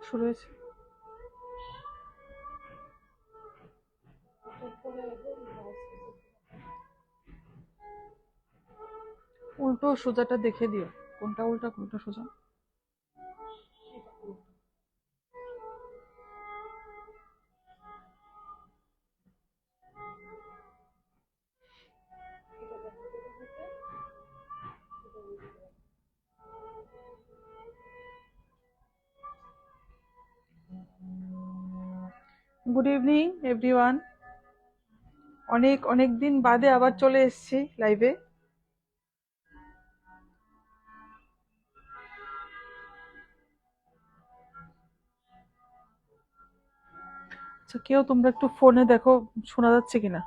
শুরু হয়েছে। উল্টো সোজাটা দেখে দিও, কোনটা উল্টা কোনটা সোজা। Good evening everyone. অনেক অনেক দিন বাদে আবার চলে এসেছি লাইভে। আচ্ছা, কেউ তোমরা একটু ফোনে দেখো শোনা যাচ্ছে কিনা,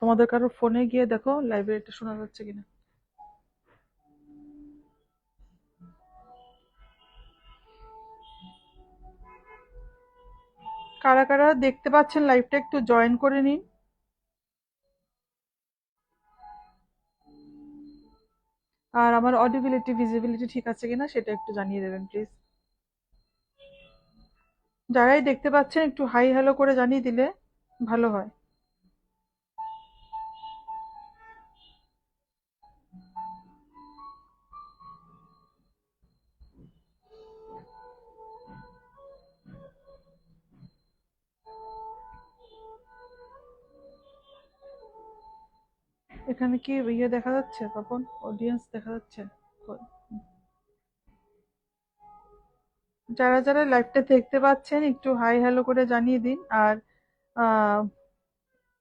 তোমাদের কারোর ফোনে গিয়ে দেখো লাইভে এটা শোনা যাচ্ছে কিনা। কারা কারা দেখতে পাচ্ছেন লাইভটা একটু জয়েন করে নিন। আর আমার অডিবিলিটি ভিজিবিলিটি ঠিক আছে কিনা সেটা একটু জানিয়ে দেবেন প্লিজ। যারাই দেখতে পাচ্ছেন একটু হাই হ্যালো করে জানিয়ে দিলে ভালো হয়। এখানে কি ইয়ে দেখা যাচ্ছে তখন, অডিয়েন্স দেখা যাচ্ছে? যারা যারা লাইভটা দেখতে পাচ্ছেন একটু হাই হ্যালো করে জানিয়ে দিন। আর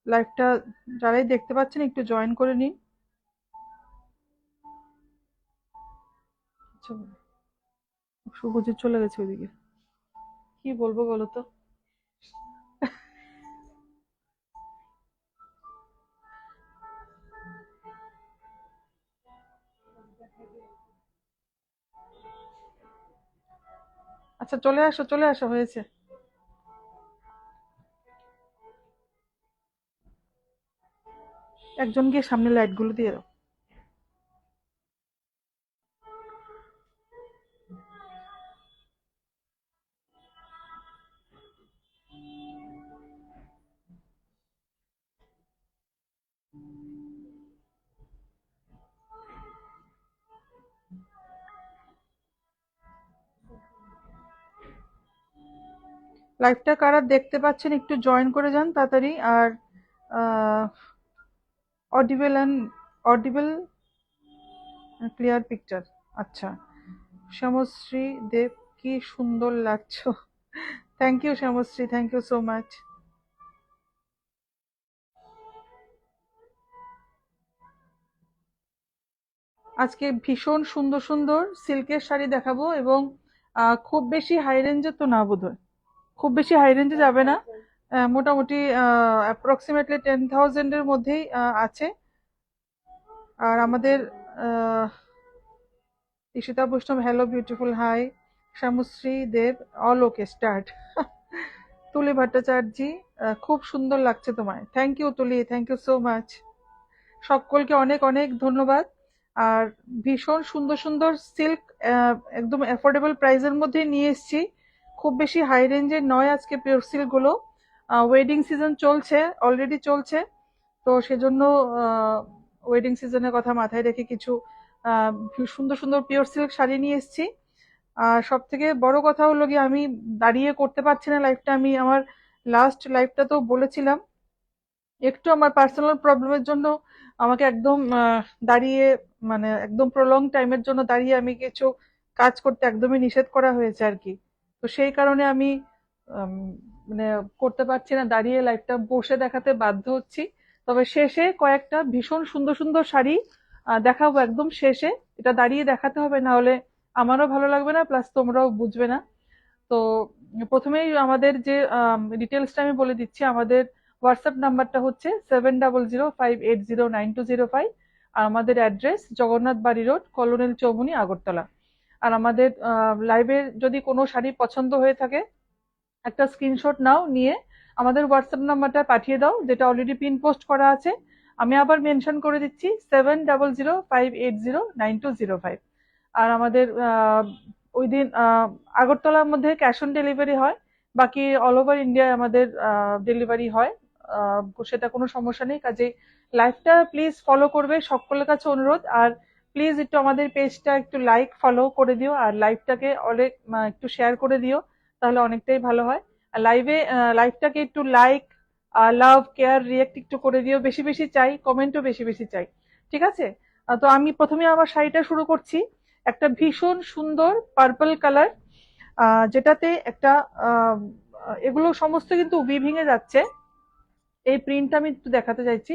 লাইভটা যারাই দেখতে পাচ্ছেন একটু জয়েন করে নিন। আচ্ছা, শুভজিৎ চলে গেছে ওইদিকে, কি বলবো বলো তো। আচ্ছা, চলে আসো চলে আসো, হয়েছে। একজন গিয়ে সামনে লাইট গুলো দিয়ে দাও। লাইভটা কারা দেখতে পাচ্ছেন একটু জয়েন করে যান তাড়াতাড়ি। আর audible and audible clear picture. আচ্ছা, শ্যামশ্রী দেব, কি সুন্দর লাগছো। Thank you Shyamashri, thank you so much. আজকে ভীষণ সুন্দর সুন্দর সিল্কের শাড়ি দেখাবো, এবং খুব বেশি হাই রেঞ্জের তো না বোধহয়, খুব বেশি হাই রেঞ্জে যাবে না। মোটামুটি অ্যাপ্রক্সিমেটলি 10,000-এর মধ্যেই আছে। আর আমাদের আহ, ঈশিতা বৈষ্ণব, হ্যালো বিউটিফুল, হাই। শ্যামশ্রী দেব, অল ওকে, স্টার্ট। তুলি ভট্টাচার্য, খুব সুন্দর লাগছে তোমায়। থ্যাংক ইউ তুলি, থ্যাংক ইউ সো মাচ। সকলকে অনেক অনেক ধন্যবাদ। আর ভীষণ সুন্দর সুন্দর সিল্ক একদম অ্যাফোর্ডেবল প্রাইসের মধ্যে নিয়ে এসেছি। খুব বেশি হাই রেঞ্জের নয় আজকে পিওর সিল্ক গুলো। ওয়েডিং সিজন চলছে, অলরেডি চলছে, তো সেজন্য ওয়েডিং সিজনের কথা মাথায় রেখে কিছু সুন্দর সুন্দর পিওর সিল্ক শাড়ি নিয়ে এসেছি। আর সব থেকে বড় কথা হলো গিয়ে আমি দাঁড়িয়ে করতে পারছি না লাইফটা। আমি আমার লাস্ট লাইফটা তো বলেছিলাম, একটু আমার পার্সোনাল প্রবলেমের জন্য আমাকে একদম দাঁড়িয়ে, মানে একদম প্রলং টাইমের জন্য দাঁড়িয়ে আমি কিছু কাজ করতে একদমই নিষেধ করা হয়েছে আর কি। তো সেই কারণে আমি আম, মানে করতে পারছি না, দাঁড়িয়ে লাইভটা বসে দেখাতে বাধ্য হচ্ছি। তবে শেষে কয়েকটা ভীষণ সুন্দর সুন্দর শাড়ি দেখাবো একদম শেষে। এটা দাঁড়িয়ে দেখাতে হবে, না হলে আমারও ভালো লাগবে না, প্লাস তোমরাও বুঝবে না। তো প্রথমেই আমাদের যে ডিটেলসটা আমি বলে দিচ্ছি। আমাদের হোয়াটসঅ্যাপ নাম্বারটা হচ্ছে 7005809205। আর আমাদের অ্যাড্রেস জগন্নাথ বাড়ি রোড, কলোনিল চৌমুনি, আগরতলা। আর আমাদের লাইভের যদি কোনো শাড়ি পছন্দ হয়ে থাকে একটা স্ক্রিনশট নাও, নিয়ে আমাদের হোয়াটসঅ্যাপ নাম্বারটা পাঠিয়ে দাও, যেটা অলরেডি পিন পোস্ট করা আছে। আমি আবার মেনশন করে দিচ্ছি 7005809205। আর আমাদের ওই দিন আগরতলার মধ্যে ক্যাশ অন ডেলিভারি হয়, বাকি অল ওভার ইন্ডিয়ায় আমাদের ডেলিভারি হয়। সেটা কোনো সমস্যা নেই। কাজেই লাইভটা প্লিজ ফলো করবে, সকলের কাছে অনুরোধ। আর প্লিজ একটু আমাদের পেজটা একটু লাইক ফলো করে দিও, আর লাইভটাকে অনেক একটু শেয়ার করে দিও, তাহলে অনেকটাই ভালো হয়। আর লাইভটাকে একটু লাইক, লাভ, কেয়ার, রিয়েক্ট একটু করে দিও, বেশি বেশি চাই, কমেন্টও বেশি বেশি চাই। ঠিক আছে? তো আমি প্রথমে আমার শাড়িটা শুরু করছি। একটা ভীষণ সুন্দর পার্পল কালার, যেটাতে একটা আহ, এগুলো সমস্ত কিন্তু উইভিং এ যাচ্ছে। এই প্রিন্টটা আমি একটু দেখাতে চাইছি।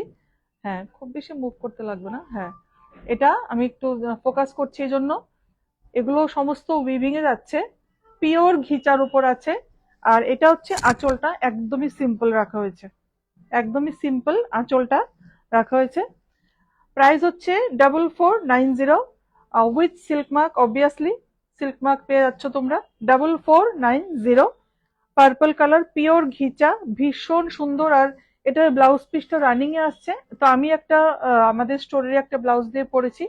হ্যাঁ, খুব বেশি মুভ করতে লাগবে না। হ্যাঁ, এটা আমি একটু ফোকাস করছি এই জন্য। এগুলো সমস্ত উইভিং এ যাচ্ছে, পিওর ঘিচার উপর আছে। আর এটা হচ্ছে আঁচলটা, একদমই সিম্পল রাখা হয়েছে, একদমই সিম্পল আঁচলটা রাখা হয়েছে। প্রাইস হচ্ছে 4490, with silk mark, obviously silk mark পেয়ে যাচ্ছ তোমরা। 4490, পার্পল কালার, পিওর ঘিচা, ভীষণ সুন্দর। আর এটার ব্লাউজ পিসটা রানিং এ আসছে। তো আমি একটা আমাদের স্টোরের একটা ব্লাউজ দিয়ে পরেছি।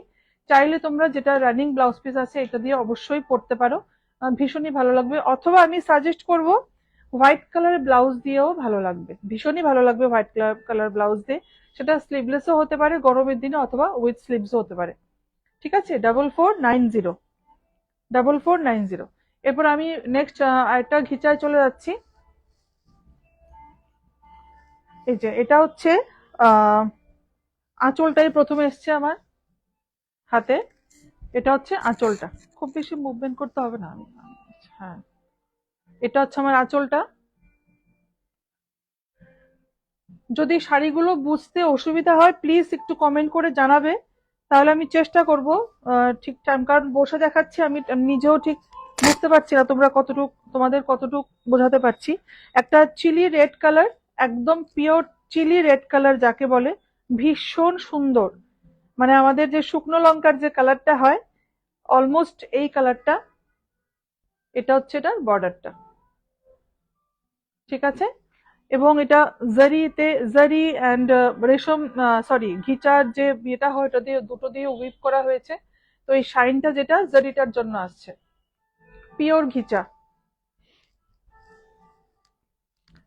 চাইলে তোমরা যেটা রানিং ব্লাউজ পিস আছে এটা দিয়ে অবশ্যই পরতে পারো, ভীষণই ভালো লাগবে। অথবা আমি সাজেস্ট করব হোয়াইট কালার ব্লাউজ দিয়েও ভালো লাগবে, ভীষণই ভালো লাগবে হোয়াইট কালার ব্লাউজ দিয়ে। সেটা স্লিভলেসও হতে পারে গরমের দিনে, অথবা উইথ স্লিভসও হতে পারে। ঠিক আছে? 4490, 4490। এরপর আমি নেক্সট আরেকটা ঘিচায় চলে যাচ্ছি। এই যে এটা হচ্ছে আহ আঁচলটাই প্রথমে এসছে আমার হাতে। এটা হচ্ছে আঁচলটা, খুব বেশি মুভমেন্ট করতে হবে না। হ্যাঁ, এটা হচ্ছে আমার আঁচলটা। যদি শাড়িগুলো বুঝতে অসুবিধা হয় প্লিজ একটু কমেন্ট করে জানাবে, তাহলে আমি চেষ্টা করব ঠিক টাইম, কারণ বসে দেখাচ্ছি আমি নিজেও ঠিক বুঝতে পারছি না তোমাদের কতটুক বোঝাতে পারছি। একটা চিলি রেড কালার, একদম পিওর চিলি রেড কালার যাকে বলে, ভীষণ সুন্দর। মানে আমাদের যে শুকনো লঙ্কার যে কালারটা হয়, অলমোস্ট এই কালারটা। এটা হচ্ছে এটার বর্ডারটা। ঠিক আছে? এবং এটা জারিতে, জারি অ্যান্ড রেশম, সরি ঘিচার যে ইয়েটা হয় ওটা দিয়ে, দুটো দিয়ে উইভ করা হয়েছে। তো এই শাইনটা যেটা জারিটার জন্য আসছে, পিওর ঘিচা।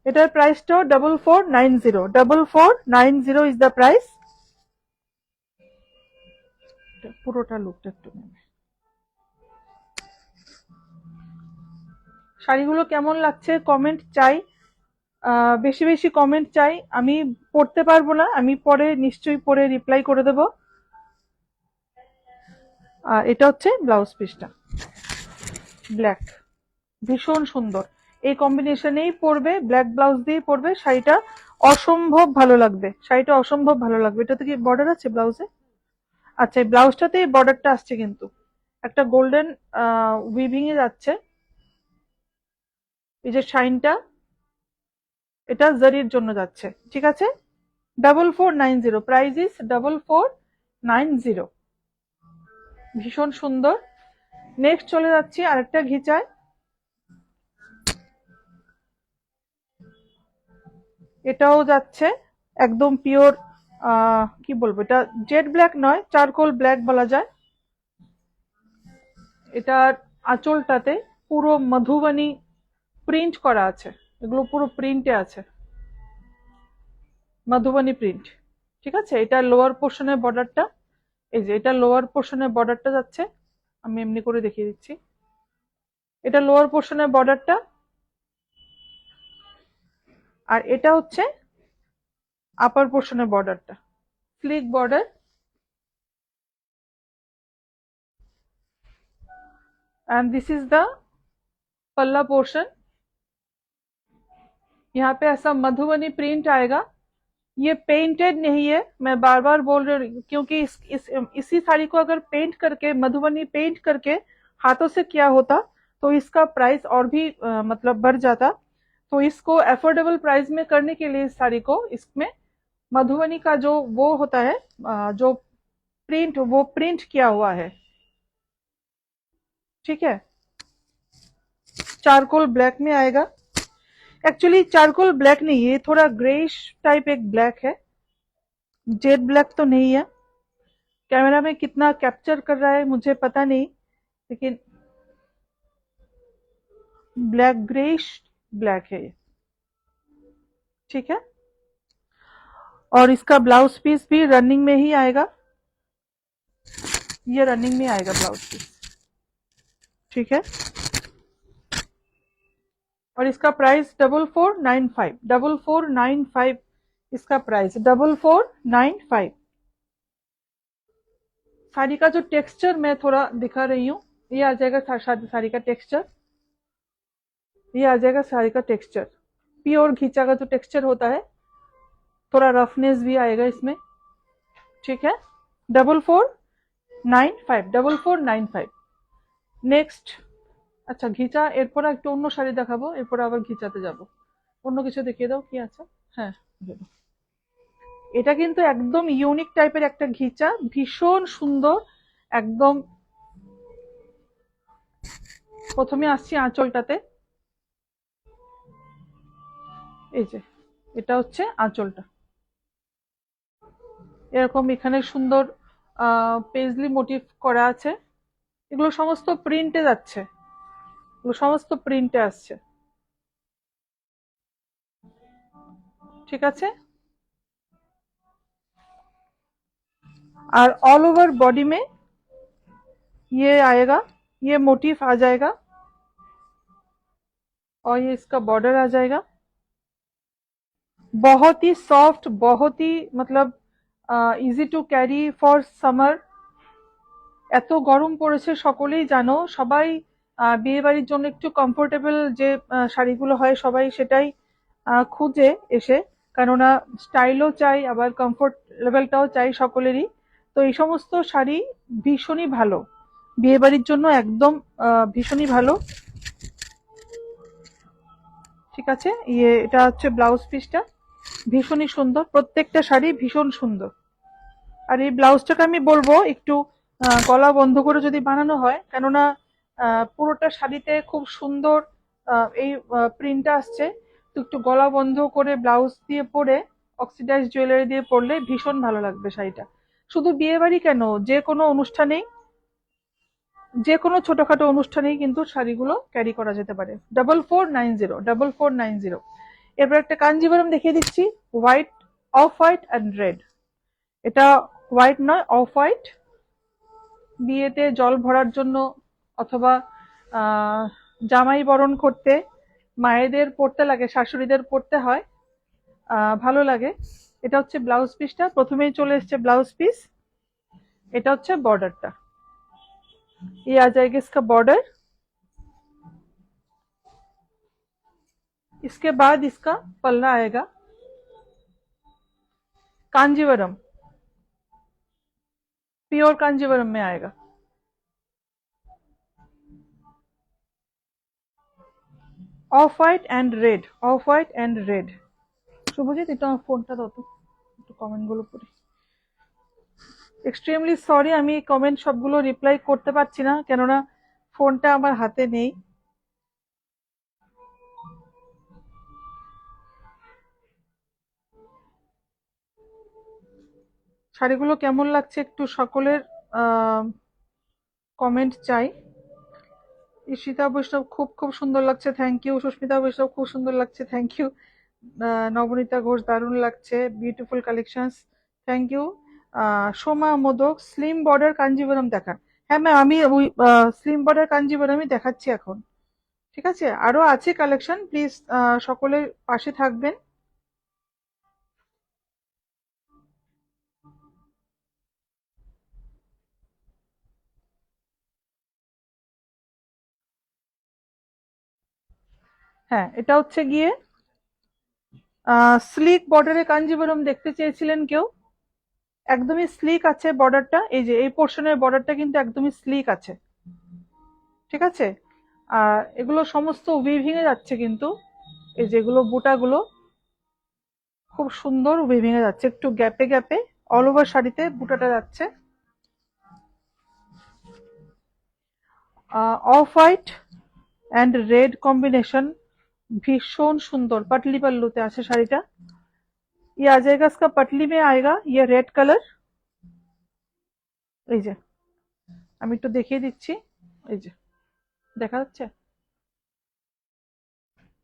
এটার প্রাইসটাও 4490, 4490 ইজ দ্য প্রাইস। পুরোটা লুকটা একটু নেবে। শাড়িগুলো কেমন লাগছে কমেন্ট চাই, বেশি বেশি কমেন্ট চাই। আমি পড়তে পারবো না, আমি পরে নিশ্চয়ই পরে রিপ্লাই করে দেবো। আর এটা হচ্ছে ব্লাউজ পিসটা, ব্ল্যাক, ভীষণ সুন্দর। এই কম্বিনেশনেই পরবে, ব্ল্যাক ব্লাউজ দিয়ে পরবে, শাড়িটা অসম্ভব ভালো লাগবে, শাড়িটা অসম্ভব ভালো লাগবে। এটাতে কি বর্ডার আছে ব্লাউজে? আচ্ছা, এই ব্লাউজটাতে বর্ডারটা আসছে কিন্তু একটা গোল্ডেন উইভিং এ যাচ্ছে। এই যে শাইনটা, এটা জারির জন্য যাচ্ছে। ঠিক আছে? 4490, প্রাইস ইজ 4490, ভীষণ সুন্দর। নেক্সট চলে যাচ্ছি আরেকটা ঘিচায়। এটাও যাচ্ছে একদম পিওর, কি বলবো, এটা জেড ব্ল্যাক নয়, চারকোল ব্ল্যাক বলা যায়। এটার আঁচলটাতে পুরো মধুবনী প্রিন্ট করা আছে, এগুলো পুরো প্রিন্টে আছে, মধুবনী প্রিন্ট। ঠিক আছে? এটা লোয়ার পোর্শনের বর্ডারটা, এই যে এটা লোয়ার পোর্শনের বর্ডারটা যাচ্ছে। আমি এমনি করে দেখিয়ে দিচ্ছি, এটা লোয়ার পোর্শনের বর্ডারটা। আর এটা হচ্ছে আপার পোর্শনের বর্ডারটা, slick border. And this is the पल्ला पोर्शन। यहाँ पे ऐसा मधुबनी प्रिंट आएगा। ये पेंटेड नहीं है, मैं बार बार बोल रही हूँ, क्योंकि इसी साड़ी को अगर पेंट करके, मधुबनी पेंट करके हाथों से किया होता तो इसका प्राइस और भी मतलब बढ़ जाता। तो इसको अफोर्डेबल प्राइस में करने के लिए इस साड़ी को, इसमें मधुबनी का जो वो होता है, जो प्रिंट, वो प्रिंट किया हुआ है। ठीक है? चारकोल ब्लैक में आएगा। एक्चुअली चारकोल ब्लैक नहीं है, ये थोड़ा ग्रेइश टाइप एक ब्लैक है, जेड ब्लैक तो नहीं है। कैमरा में कितना कैप्चर कर रहा है मुझे पता नहीं, लेकिन ब्लैक ग्रेइश ब्लैक है ये, ठीक है। और इसका ब्लाउज पीस भी रनिंग में ही आएगा, ये रनिंग में आएगा ब्लाउज पीस, ठीक है। और इसका प्राइस 4495, 4495 इसका प्राइस, 4495। साड़ी का जो टेक्सचर मैं थोड़ा दिखा रही हूँ, ये आ जाएगा साड़ी का टेक्सचर, ये आ जाएगा साड़ी का टेक्सचर। प्योर घिचा का जो टेक्सचर होता है, थोड़ा रफनेस भी आएगा इसमें, ठीक है। 4495, 4495। নেক্সট, আচ্ছা ঘিচা, এরপর একটু অন্য শাড়ি দেখাবো, এরপর আবার ঘিচাতে যাব। অন্য কিছু দেখিয়ে দাও, কি আছে? হ্যাঁ, এটা কিন্তু একদম ইউনিক টাইপের একটা ঘিচা, ভীষণ সুন্দর একদম। প্রথমে আসছি আঁচলটাতে, এই যে এটা হচ্ছে আঁচলটা, এরকম এখানে সুন্দর পেজলি মোটিভ করা আছে। এগুলো সমস্ত প্রিন্টে যাচ্ছে, এগুলো সমস্ত প্রিন্টে আসছে, ঠিক আছে। और ऑल ओवर बॉडी में ये आएगा, ये मोटिफ आ जाएगा, और ये इसका बॉर्डर आ जाएगा। बहुत ही सॉफ्ट, बहुत ही मतलब easy to carry for summer. এত গরম পড়েছে, সকলেই জানো, সবাই বিয়ে বাড়ির জন্য একটু কমফোর্টেবল যে শাড়িগুলো হয় সবাই সেটাই খুঁজে এসে, কেননা স্টাইলও চাই আবার কমফোর্ট লেভেলটাও চাই সকলেরই। তো এই সমস্ত শাড়ি ভীষণই ভালো, বিয়ে বাড়ির জন্য একদম ভীষণই ভালো, ঠিক আছে। এটা হচ্ছে ব্লাউজ পিসটা, ভীষণই সুন্দর, প্রত্যেকটা শাড়ি ভীষণ সুন্দর। আর এই ব্লাউজটাকে আমি বলবো একটু গলা বন্ধ করে যদি বানানো হয়, কেননা পুরোটা শাড়িতে খুব সুন্দর এই প্রিন্টটা আসছে, তো একটু গলা বন্ধ করে ব্লাউজ দিয়ে পরে অক্সিডাইজ জুয়েলারি দিয়ে পরলে ভীষণ ভালো লাগবে শাড়িটা। শুধু বিয়ে বাড়ি কেন, যে কোনো অনুষ্ঠানেই, যে কোনো ছোটখাটো অনুষ্ঠানেই কিন্তু শাড়িগুলো ক্যারি করা যেতে পারে। 4490, 4490। এরপর একটা কাঞ্জিভারম দেখিয়ে দিচ্ছি, white, of white and red. এটা হোয়াইট নয়, অফ হোয়াইট। বিয়েতে জল ভরার জন্য অথবা জামাই বরণ করতে মায়েদের পরতে লাগে, শাশুড়িদের পরতে হয়, ভালো লাগে। এটা হচ্ছে ব্লাউজ পিসটা, প্রথমেই চলে এসছে ব্লাউজ পিস। এটা হচ্ছে বর্ডারটা, ये आ जाएगा इसका बॉर्डर। इसके बाद इसका पल्ला आएगा, कांजीवरम, प्योर कांजीवरम में आएगा। Off white and red, off white and red. Shubhajit একটু আমার ফোনটা দাও তো, একটু কমেন্টগুলো পড়ি। এক্সট্রিমলি সরি, আমি কমেন্ট সবগুলো রিপ্লাই করতে পারছি না, কেননা ফোনটা আমার হাতে নেই। শাড়িগুলো কেমন লাগছে একটু সকলের কমেন্ট চাই। ঈশিতা বৈষ্ণব, খুব খুব সুন্দর লাগছে, থ্যাংক ইউ। সুস্মিতা বৈষ্ণব, খুব সুন্দর লাগছে, থ্যাংক ইউ। নবনীতা ঘোষ, দারুণ লাগছে, beautiful collections, thank you. Soma Modak, slim border Kanjeevaram দেখান। হ্যাঁ ম্যাম, আমি ওই স্লিম বর্ডার কাঞ্জিভরমই দেখাচ্ছি এখন, ঠিক আছে। আরো আছে কালেকশন, প্লিজ সকলের পাশে থাকবেন। হ্যাঁ, এটা হচ্ছে গিয়ে স্লিক বর্ডারে কাঞ্জিভরম দেখতে চেয়েছিলেন কেউ, একদমই স্লিক আছে বর্ডারটা, এই যে এই পোর্শনের বর্ডারটা কিন্তু একদমই স্লিক আছে, ঠিক আছে। আর এগুলো সমস্ত উইভিং এ যাচ্ছে কিন্তু, এই যেগুলো বুটাগুলো খুব সুন্দর উইভিং এ যাচ্ছে, একটু গ্যাপে গ্যাপে অল ওভার শাড়িতে বুটাটা যাচ্ছে। Of white and red combination, ভীষণ সুন্দর, পাটলি পাল্লুতে আছে শাড়িটা। ये आ जाएगा, इसका पटली में आएगा ये रेड कलर। এই যে আমি একটু দেখিয়ে দিচ্ছি, এই যে দেখা যাচ্ছে,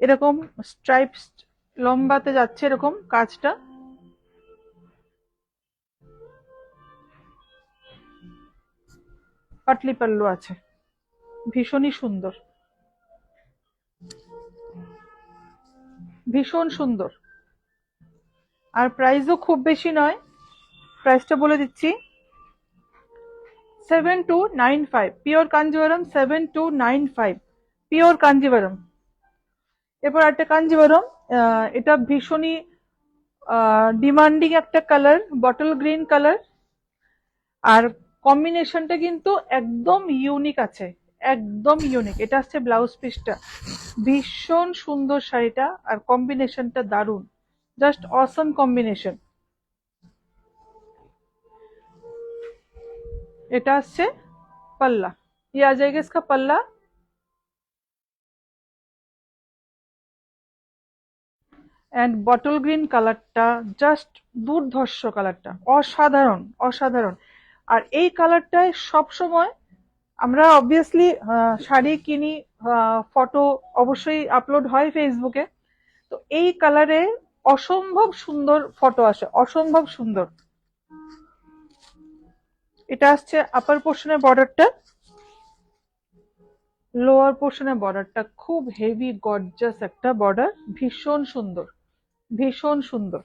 এরকম স্ট্রাইপ লম্বাতে যাচ্ছে এরকম কাজটা। পাটলি পাল্লু আছে, ভীষণই সুন্দর, ভীষণ সুন্দর। আর প্রাইসও খুব বেশি নয়, প্রাইসটা বলে দিচ্ছি 7295, পিওর কাঞ্জিভারাম 7295, পিওর কাঞ্জিভারাম। এরপর একটা কাঞ্জিভারাম, এটা ভীষণই ডিমান্ডিং একটা কালার, বটল গ্রিন কালার। আর কম্বিনেশনটা কিন্তু একদম ইউনিক আছে, একদম ইউনিক। এটা হচ্ছে ব্লাউজ পিসটা, ভীষণ সুন্দর শাড়িটা, আর কম্বিনেশনটা দারুণ, জাস্ট অসম কম্বিনেশন। এটা হচ্ছে पल्ला, ये आ जाएगा इसका पल्ला। এন্ড বটল গ্রিন কালারটা জাস্ট দুর্ধর্ষ, কালারটা অসাধারণ, অসাধারণ। আর এই কালারটায় সবসময় আমরা অবভিয়াসলি শাড়ি কিনি, ফটো অবশ্যই আপলোড হয় ফেসবুকে, তো এই কালারে অসম্ভব সুন্দর ফটো আসে, অসম্ভব সুন্দর। এটা আসছে আপার পোর্শনের বর্ডারটা, লোয়ার পোর্শনের বর্ডারটা খুব হেভি গর্জাস একটা বর্ডার, ভীষণ সুন্দর, ভীষণ সুন্দর।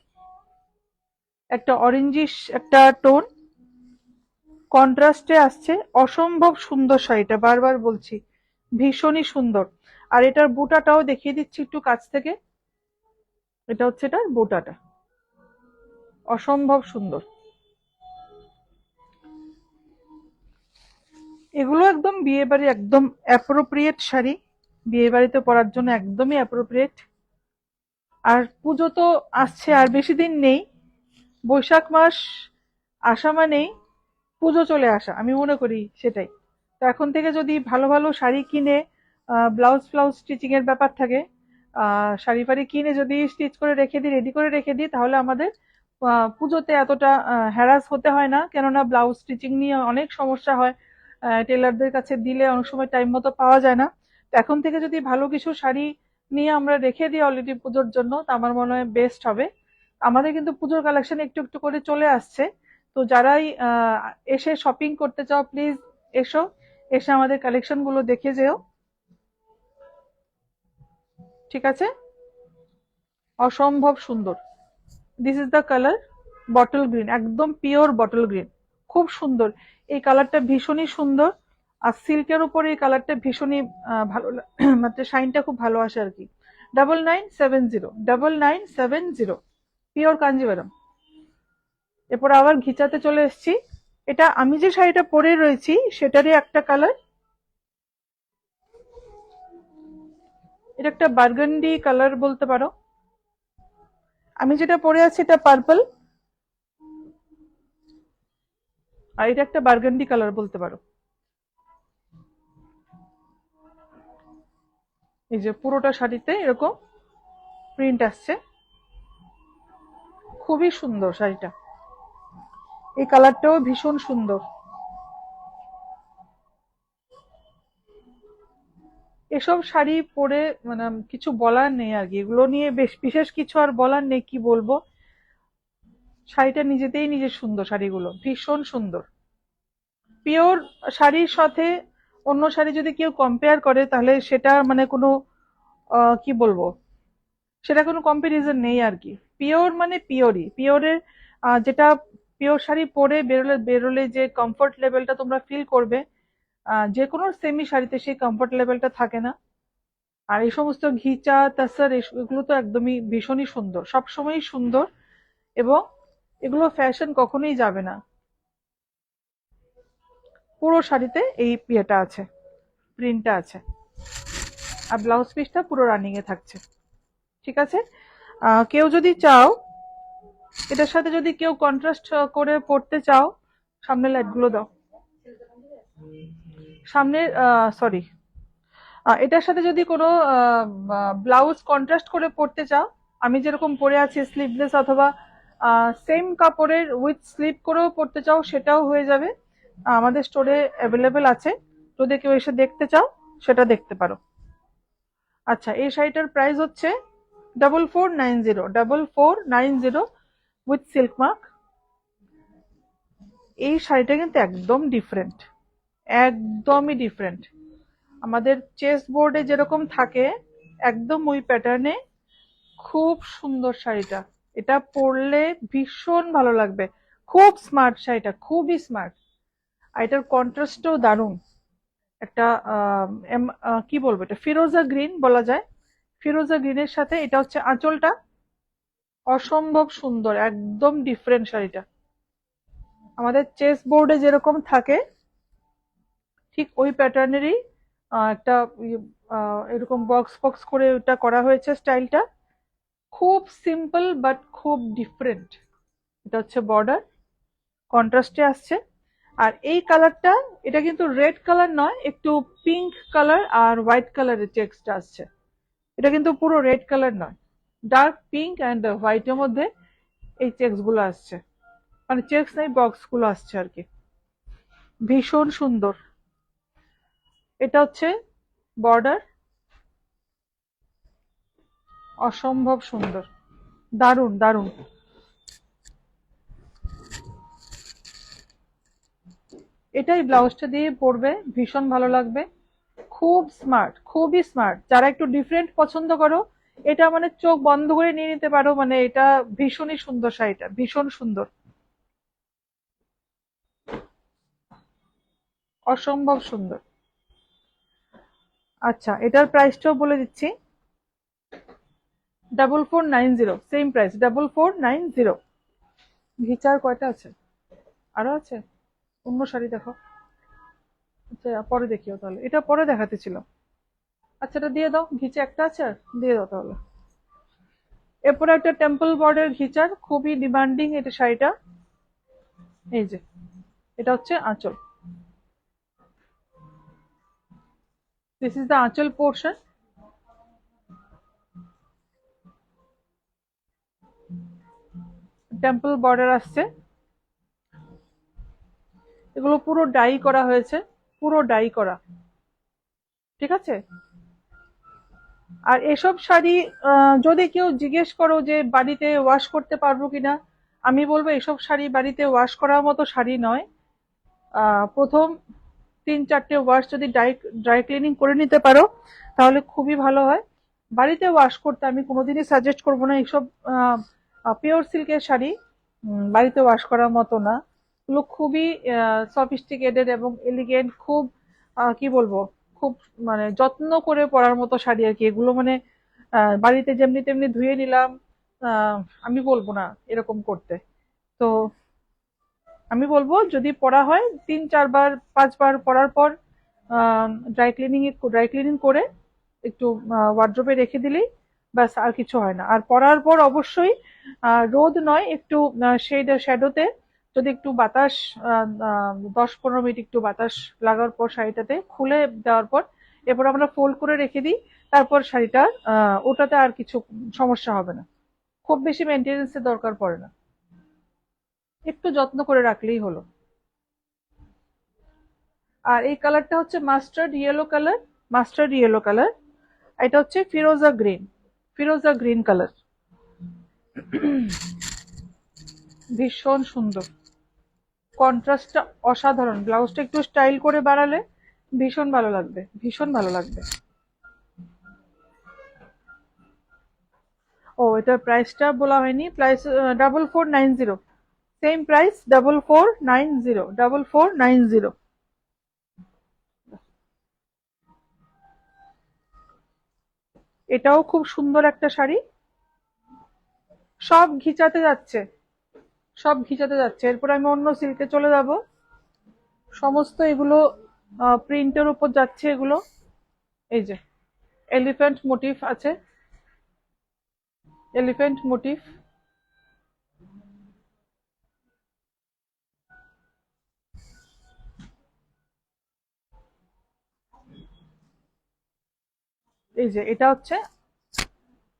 একটা অরেঞ্জিশ একটা টোন কন্ট্রাস্টে আসছে, অসম্ভব সুন্দর শাড়িটা, বারবার বলছি ভীষণই সুন্দর। আর এটার বুটাটাও দেখিয়ে দিচ্ছি একটু কাছ থেকে, এটা হচ্ছে এটার বুটাটা, অসম্ভব সুন্দর। এগুলো একদম বিয়ে বাড়ি একদম অ্যাপ্রোপ্রিয়েট শাড়ি, বিয়ে বাড়িতে পরার জন্য একদমই অ্যাপ্রোপ্রিয়েট। আর পুজো তো আসছে, আর বেশি দিন নেই, বৈশাখ মাস আসা মানেই পুজো চলে আসা, আমি মনে করি সেটাই। তো এখন থেকে যদি ভালো ভালো শাড়ি কিনে, ব্লাউজ ফ্লাউজ স্টিচিং এর ব্যাপার থাকে, শাড়ি ফাড়ি কিনে যদি স্টিচ করে রেখে দিই, রেডি করে রেখে দিই, তাহলে আমাদের পুজোতে এতটা হ্যারাস হতে হয় না। কেননা ব্লাউজ স্টিচিং নিয়ে অনেক সমস্যা হয়, টেলারদের কাছে দিলে অনেক সময় টাইম মতো পাওয়া যায় না। তো এখন থেকে যদি ভালো কিছু শাড়ি নিয়ে আমরা রেখে দিই অলরেডি পুজোর জন্য, তো আমার মনে হয় বেস্ট হবে। আমাদের কিন্তু পুজোর কালেকশন একটু একটু করে চলে আসছে, তো যারাই এসে শপিং করতে চাও প্লিজ এসো, এসে আমাদের কালেকশন গুলো দেখে যেও, ঠিক আছে? অসম্ভব সুন্দর। This is the colour, bottle green, একদম পিওর বটল গ্রিন, খুব সুন্দর। এই কালারটা ভীষণই সুন্দর, আর সিল্কের উপরে এই কালারটা ভীষণই ভালো মানে শাইনটা খুব ভালো আসে আর কি। 9970, 9970, পিওর কাঞ্জিভারাম। এরপর আবার ঘিচাতে চলে এসেছি, এটা আমি যে শাড়িটা পরে রয়েছি সেটারই একটা কালার, এটা একটা বার্গান্ডি কালার বলতে পারো। আমি যেটা পরে আছি এটা পার্পল, আর এটা একটা বার্গান্ডি কালার বলতে পারো। এই যে পুরোটা শাড়িতে এরকম প্রিন্ট আসছে, খুবই সুন্দর শাড়িটা, এই কালারটাও ভীষণ সুন্দর। এসব শাড়ি পরে মানে কিছু বলার নেই আর কি, এগুলো নিয়ে বেশ বিশেষ কিছু আর বলার নেই, কি বলবো। শাড়িটা নিজেতেই নিজে সুন্দর, শাড়িগুলো ভীষণ সুন্দর। পিওর শাড়ির সাথে অন্য শাড়ি যদি কেউ কম্পেয়ার করে তাহলে সেটা মানে কোনো কি বলবো, সেটা কোনো কম্পারিজন নেই আর কি। পিওর মানে পিওরই, পিওরের যেটা পিওর শাড়ি পরে বেরোলে বেরোলে যে কমফোর্ট লেভেলটা তোমরা ফিল করবে, যে কোনো সেমি শাড়িতে সেই কমফোর্ট লেভেলটা থাকে না। আর এই সমস্ত ঘিচা তাসার এগুলো তো একদমই ভীষণই সুন্দর, সবসময়ই সুন্দর, এবং এগুলো ফ্যাশন কখনোই যাবে না। পুরো শাড়িতে এই ইয়েটা আছে, প্রিন্টটা আছে, আর ব্লাউজ পিসটা পুরো রানিং এ থাকছে, ঠিক আছে? কেউ যদি চাও এটার সাথে, যদি কেউ কন্ট্রাস্ট করে পড়তে চাও, সামনে লাইট গুলো দাও, সামনে সরি, এটার সাথে যদি কোনো ব্লাউজ কন্ট্রাস্ট করে পড়তে চাও, আমি যেরকম পরে আছি স্লিভলেস অথবা সেম কাপড়ের উইথ স্লিভ করেও পড়তে চাও, সেটাও হয়ে যাবে, আমাদের স্টোরে অ্যাভেলেবেল আছে। যদি কেউ এসে দেখতে চাও সেটা দেখতে পারো। আচ্ছা, এই শাড়িটার প্রাইস হচ্ছে 4490, 4490 উইথ সিল্ক মার্ক। এই শাড়িটা কিন্তু একদম ডিফারেন্ট, একদমই ডিফারেন্ট। আমাদের চেস্ট বোর্ডে যেরকম থাকে একদম ওই প্যাটার্নে, খুব সুন্দর শাড়িটা। এটা পরলে ভীষণ ভালো লাগবে, খুব স্মার্ট শাড়িটা, খুবই স্মার্ট। আর এটার কন্ট্রাস্টও দারুণ। একটা কি বলবো, এটা ফিরোজা গ্রিন বলা যায়। ফিরোজা গ্রিনের সাথে এটা হচ্ছে আঁচলটা, অসম্ভব সুন্দর, একদম ডিফারেন্ট শাড়িটা। আমাদের চেস বোর্ডে যেরকম থাকে ঠিক ওই প্যাটার্নেরই একটা এরকম বক্স বক্স করে ওটা করা হয়েছে স্টাইলটা। খুব সিম্পল বাট খুব ডিফারেন্ট। এটা হচ্ছে বর্ডার, কন্ট্রাস্টে আসছে। আর এই কালারটা, এটা কিন্তু রেড কালার নয়, একটু পিঙ্ক কালার আর হোয়াইট কালারের চেক্সটা আসছে। এটা কিন্তু পুরো রেড কালার নয়, ডার্ক পিঙ্ক অ্যান্ড হোয়াইটের মধ্যে এই চেক্স গুলো আসছে, মানে চেক্স নেই, বক্স গুলো আসছে আর কি। ভীষণ সুন্দর। এটা হচ্ছে বর্ডার, অসম্ভব সুন্দর, দারুণ দারুণ। এটাই ব্লাউজটা দিয়ে পরবে, ভীষণ ভালো লাগবে। খুব স্মার্ট, খুবই স্মার্ট। যারা একটু ডিফারেন্ট পছন্দ করো, এটা মানে চোখ বন্ধ করে নিয়ে নিতে পারো, মানে এটা ভীষণই সুন্দর শাড়িটা, ভীষণ সুন্দর, অসম্ভব সুন্দর। আচ্ছা, এটার প্রাইসটাও বলে দিচ্ছি, 4490, সেম প্রাইস, 4490। ঘিচার কয়টা আছে? আরো আছে? অন্য শাড়ি দেখো। আচ্ছা, পরে দেখিও তাহলে, এটা পরে দেখাতে ছিল। আচ্ছা, এটা দিয়ে দাও, ঘিচে একটা আছে, আর দিয়ে দাও তাহলে। এরপরে একটা টেম্পল বর্ডের ঘিচার, খুবই ডিমান্ডিং এটা শাড়িটা। এই যে, এটা হচ্ছে আঁচল, দিস ইজ দ্য আঁচল পোর্শন। টেম্পল বর্ডার আসছে, এগুলো পুরো ডাই করা হয়েছে, পুরো ডাই করা, ঠিক আছে। আর এসব শাড়ি যদি কেউ জিজ্ঞেস করো যে বাড়িতে ওয়াশ করতে পারবো কিনা, আমি বলবো এসব শাড়ি বাড়িতে ওয়াশ করার মতো শাড়ি নয়। প্রথম 3-4টে ওয়াশ যদি ড্রাই ক্লিনিং করে নিতে পারো তাহলে খুবই ভালো হয়। বাড়িতে ওয়াশ করতে আমি কোনোদিনই সাজেস্ট করবো না। এইসব পিওর সিল্কের শাড়ি বাড়িতে ওয়াশ করার মতো না। এগুলো খুবই সফিস্টিকেটেড এবং এলিগেন্ট, খুব কি বলবো, খুব মানে যত্ন করে পরার মতো শাড়ি আর কি এগুলো। মানে বাড়িতে যেমনি তেমনি ধুয়ে নিলাম, আহ, আমি বলবো না এরকম করতে। তো আমি বলবো যদি পরা হয় 3-4 বার 5 বার পরার পর ড্রাই ক্লিনিং করে একটু ওয়ার্ড্রোবে রেখে দিলেই ব্যাস, আর কিছু হয় না। আর পরার পর অবশ্যই রোদ নয়, একটু শ্যাডোতে যদি একটু বাতাস, 10-15 মিনিট একটু বাতাস লাগার পর শাড়িটাতে খুলে দেওয়ার পর এরপর আমরা ফোল্ড করে রেখে দিই, তারপর শাড়িটা ওটাতে আর কিছু সমস্যা হবে না। খুব বেশি মেনটেনেন্সের দরকার পড়ে না, একটু যত্ন করে রাখলেই হলো। আর এই কালারটা হচ্ছে mustard yellow colour, mustard yellow colour. এটা হচ্ছে ফিরোজা গ্রিন, ফিরোজা গ্রিন কালার, ভীষণ সুন্দর। কন্ট্রাস্টটা অসাধারণ, ব্লাউজটা একটু স্টাইল করে বানালে ভীষণ ভালো লাগবে, ভীষণ ভালো লাগবে। ও, এটার প্রাইসটা বলা হয়নি, প্রাইস 4490, সেম প্রাইস 4490, 4490। এটাও খুব সুন্দর একটা শাড়ি। সব ঘিচাতে যাচ্ছে, সব ঘিচাতে যাচ্ছে। এরপর আমি অন্য সিল্কে চলে যাব। সমস্ত এগুলো প্রিন্টের উপর যাচ্ছে এগুলো। এই যে এলিফ্যান্ট মোটিভ আছে, এলিফ্যান্ট মোটিভ। এই যে এটা হচ্ছে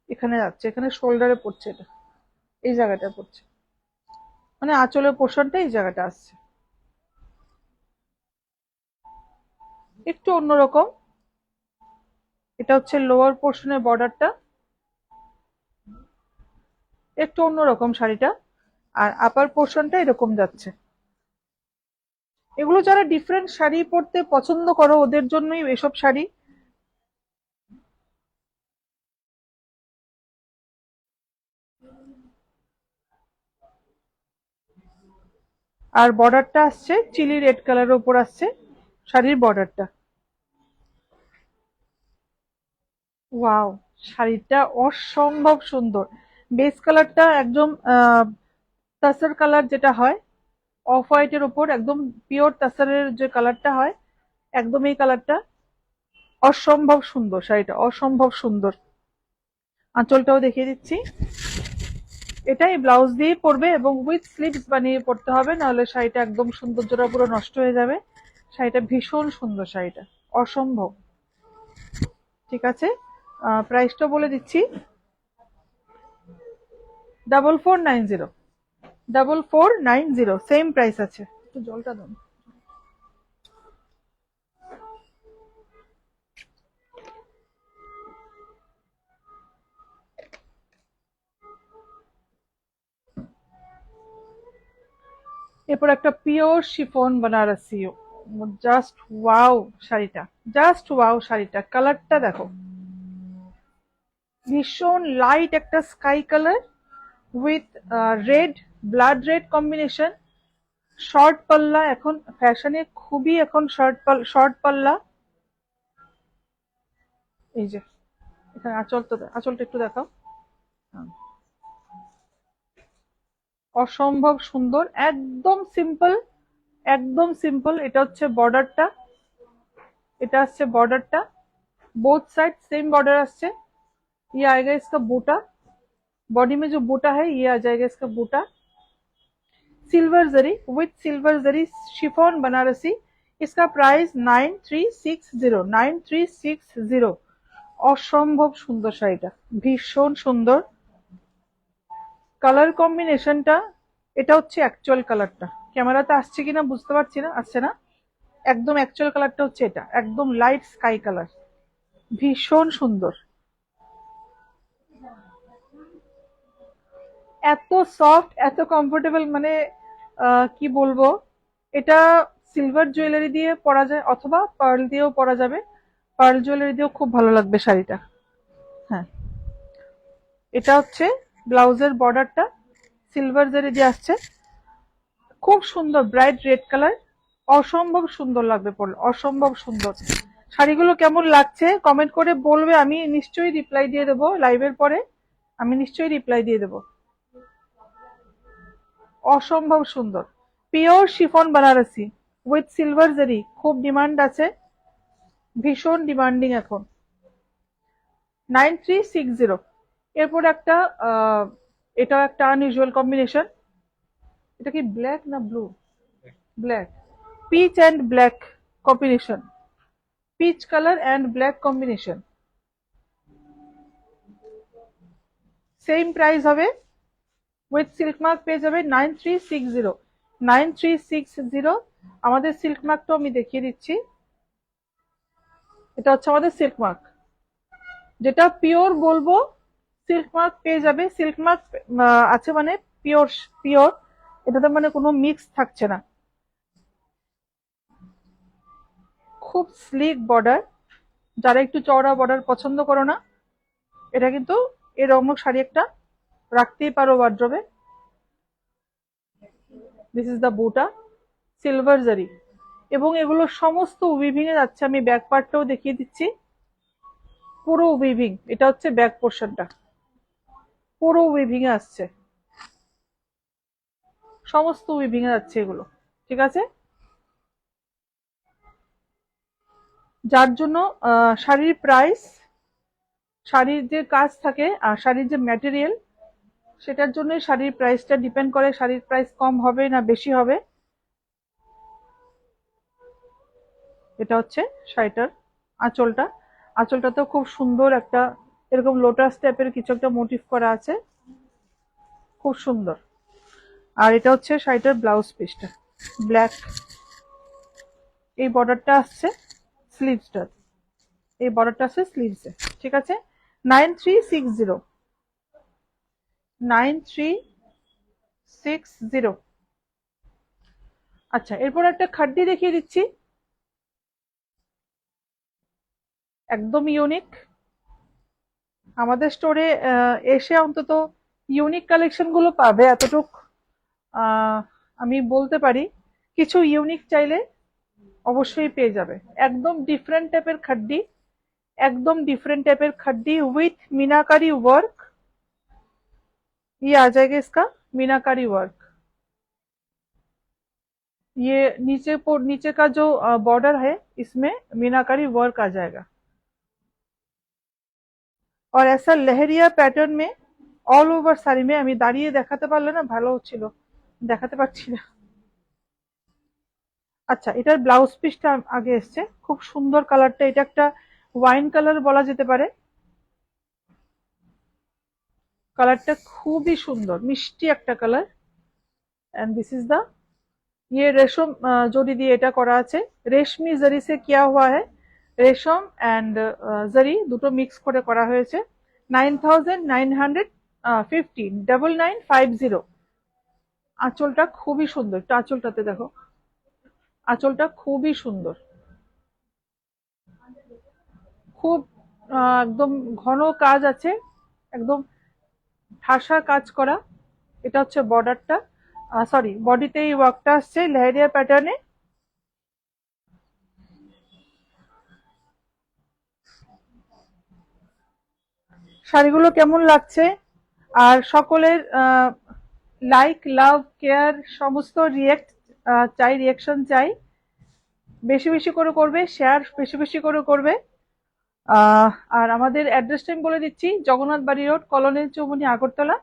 এখানে যাচ্ছে, এখানে শোল্ডারে পড়ছে, এটা এই জায়গাটা পড়ছে, মানে আঁচলের পোর্শনটা এই জায়গাটা আসছে, একটু অন্যরকম। এটা হচ্ছে লোয়ার পোর্শনের বর্ডারটা, একটু অন্যরকম শাড়িটা। আর আপার পোর্শনটা এরকম যাচ্ছে। এগুলো যারা ডিফারেন্ট শাড়ি পরতে পছন্দ করো ওদের জন্যই এসব শাড়ি। আর বর্ডারটা আসছে চিলি রেড কালারের উপর আসছে শাড়ির বর্ডারটা। ওয়াও, শাড়িটা অসম্ভব সুন্দর। বেস কালারটা একদম তাসার কালার যেটা হয়, অফ হোয়াইটের উপর একদম পিওর তাসারের যে কালারটা হয়, একদম এই কালারটা। অসম্ভব সুন্দর শাড়িটা, অসম্ভব সুন্দর। আঁচলটাও দেখিয়ে দিচ্ছি। এটাই ব্লাউজ দিয়ে পরবে এবং উইথ স্লিভস বানিয়ে পরতে হবে, নাহলে শাড়িটা একদম সৌন্দর্যটা পুরো নষ্ট হয়ে যাবে। শাড়িটা ভীষণ সুন্দর, শাড়িটা অসম্ভব। ঠিক আছে, প্রাইসটা বলে দিচ্ছি, 4490। 4490 সেম প্রাইস আছে। একটু জলটা দাও। এরপর একটা pure chiffon Banarasi, just wow শাড়িটা, জাস্ট ওয়াও শাড়িটা। কালারটা দেখো, ভীষণ লাইট একটা sky colour with red, blood red combination. Short পাল্লা, এখন ফ্যাশনে খুবই এখন শর্ট পাল্লা। এই যে এখানে আঁচলটা একটু দেখাও। হ্যাঁ, অসম্ভব সুন্দর, একদম সিম্পল, একদম সিম্পল। এটা হচ্ছে বর্ডারটা, এটা আসছে बॉर्डरটা, बोथ साइड सेम बॉर्डर আসছে। ये आएगा इसका बूटा, बॉडी में जो बूटा है ये आ जाएगा इसका बूटा। Silver zari with silver zari chiffon Banarasi. इसका प्राइस 9360, 9360। অসম্ভব সুন্দর শাড়িটা, ভীষণ সুন্দর। কালার কম্বিনেশনটা, এটা হচ্ছে অ্যাকচুয়াল কালারটা, ক্যামেরাতে আসছে কিনা বুঝতে পারছি না, আসছে না। একদম অ্যাকচুয়াল কালারটা হচ্ছে এটা, একদম লাইট স্কাই কালার, ভীষণ সুন্দর। এত সফট, এত কমফোর্টেবল, মানে কি বলবো। এটা সিলভার জুয়েলারি দিয়ে পরা যায় অথবা পার্ল দিয়েও পরা যাবে, পার্ল জুয়েলারি দিয়েও খুব ভালো লাগবে শাড়িটা। হ্যাঁ, এটা হচ্ছে ব্লাউজের বর্ডারটা, সিলভার জারি দিয়ে আসছে, খুব সুন্দর ব্রাইট রেড কালার। অসম্ভব সুন্দর লাগবে পরলে, অসম্ভব সুন্দর। শাড়িগুলো কেমন লাগছে কমেন্ট করে বলবে, আমি নিশ্চয়ই রিপ্লাই দিয়ে দেবো লাইভের পরে, আমি নিশ্চয়ই রিপ্লাই দিয়ে দেবো। অসম্ভব সুন্দর, pure chiffon Banarasi with silver জারি, খুব ডিমান্ড আছে, ভীষণ ডিমান্ডিং এখন। 9360। এরপর একটা এটাও একটা আনইউজুয়াল কম্বিনেশন। এটা কি ব্ল্যাক না blue? Black, peach and black combination, peach colour and black combination. Same price হবে, উইথ সিল্ক মার্ক পেয়ে যাবে 9360, 9360। আমাদের সিল্ক মার্কটা আমি দেখিয়ে দিচ্ছি, এটা হচ্ছে আমাদের সিল্ক মার্ক, যেটা পিওর বলবো সিল্ক মার্ক পেয়ে যাবে। সিল্ক মার্ক আছে মানে পিওর, পিওর, এটাতে মানে কোনো মিক্স থাকছে না। খুব স্লিক বর্ডার, যারা একটু চওড়া বর্ডার পছন্দ করো না, এটা কিন্তু এরকম শাড়ি একটা রাখতেই পারো ওয়ার্ড্রোবে। দিস ইজ দ্য বুটা, সিলভার জারি, এবং এগুলো সমস্ত উইভিং এ যাচ্ছে। আমি ব্যাক পার্টটাও দেখিয়ে দিচ্ছি, পুরো উইভিং। এটা হচ্ছে ব্যাক পোর্শনটা, পুরো উইভিং এ আসছে, সমস্ত উইভিং এ যাচ্ছে এগুলো। ঠিক আছে, যার জন্য শাড়ির প্রাইস, শাড়ির যে কাজ থাকে আর শাড়ির যে ম্যাটেরিয়াল, সেটার জন্য শাড়ির প্রাইসটা ডিপেন্ড করে, শাড়ির প্রাইস কম হবে না বেশি হবে। এটা হচ্ছে শাড়িটার আঁচলটা, আঁচলটাতেও খুব সুন্দর একটা এরকম লোটাস টাইপের কিছু একটা মোটিভ করা আছে, খুব সুন্দর। আর এটা হচ্ছে শাড়িটার ব্লাউজ পিসটা, ব্ল্যাক, এই বর্ডারটা আসছে স্লিভসটা। এই বর্ডারটা আছে স্লিভসে, ঠিক আছে। 9360, 9360। আচ্ছা, এরপর একটা খাড্ডি দেখিয়ে দিচ্ছি, একদম ইউনিক। আমাদের স্টোরে এসে অন্তত ইউনিক কালেকশন গুলো পাবে, এতটুক আমি বলতে পারি। কিছু ইউনিক চাইলে অবশ্যই পেয়ে যাবে। একদম ডিফারেন্ট টাইপের খাড্ডি, एकदम डिफरेंट टाइप खड्डी विथ मीनाकारी वर्क। ये आ जाएगा इसका मीनाकारी वर्क। ये नीचे का जो बॉर्डर है इसमें मीनाकारी वर्क आ जाएगा, और ऐसा लहरिया पैटर्न में অল ওভার শাড়ি মে। আমি দাঁড়িয়ে দেখাতে পারলে না ভালো হচ্ছিল, দেখাতে পারছি না। আচ্ছা, এটার ব্লাউজ পিসটা আগে এসছে, খুব সুন্দর কালারটা। এটা একটা ওয়াইন কালার বলা যেতে পারে। কালারটা খুবই সুন্দর, মিষ্টি একটা colour. And this is the, ये रेशम जरी दिए এটা করা আছে, রেশমি জরি से किया हुआ है। রেশম এন্ড জরি দুটো মিক্স করে করা হয়েছে। 9950, 9950। আঁচলটা খুবই সুন্দর, একটু আঁচলটাতে দেখো, আঁচলটা খুবই সুন্দর, খুব একদম ঘন কাজ আছে, একদম ঠাসা কাজ করা। এটা হচ্ছে বর্ডারটা, সরি বডিতে এই ওয়ার্কটা আসছে লেহেরিয়া প্যাটার্নে। শাড়িগুলো কেমন লাগছে, আর সকলের লাইক লাভ কেয়ার সমস্ত রিয়েক্ট চাই, রিয়েকশন চাই। বেশি বেশি করে করবে, শেয়ার বেশি বেশি করে করবে। আর আমাদের অ্যাড্রেসটা আমি বলে দিচ্ছি, জগন্নাথ বাড়ি রোড, কলোনির চৌমুহনী, আগরতলা।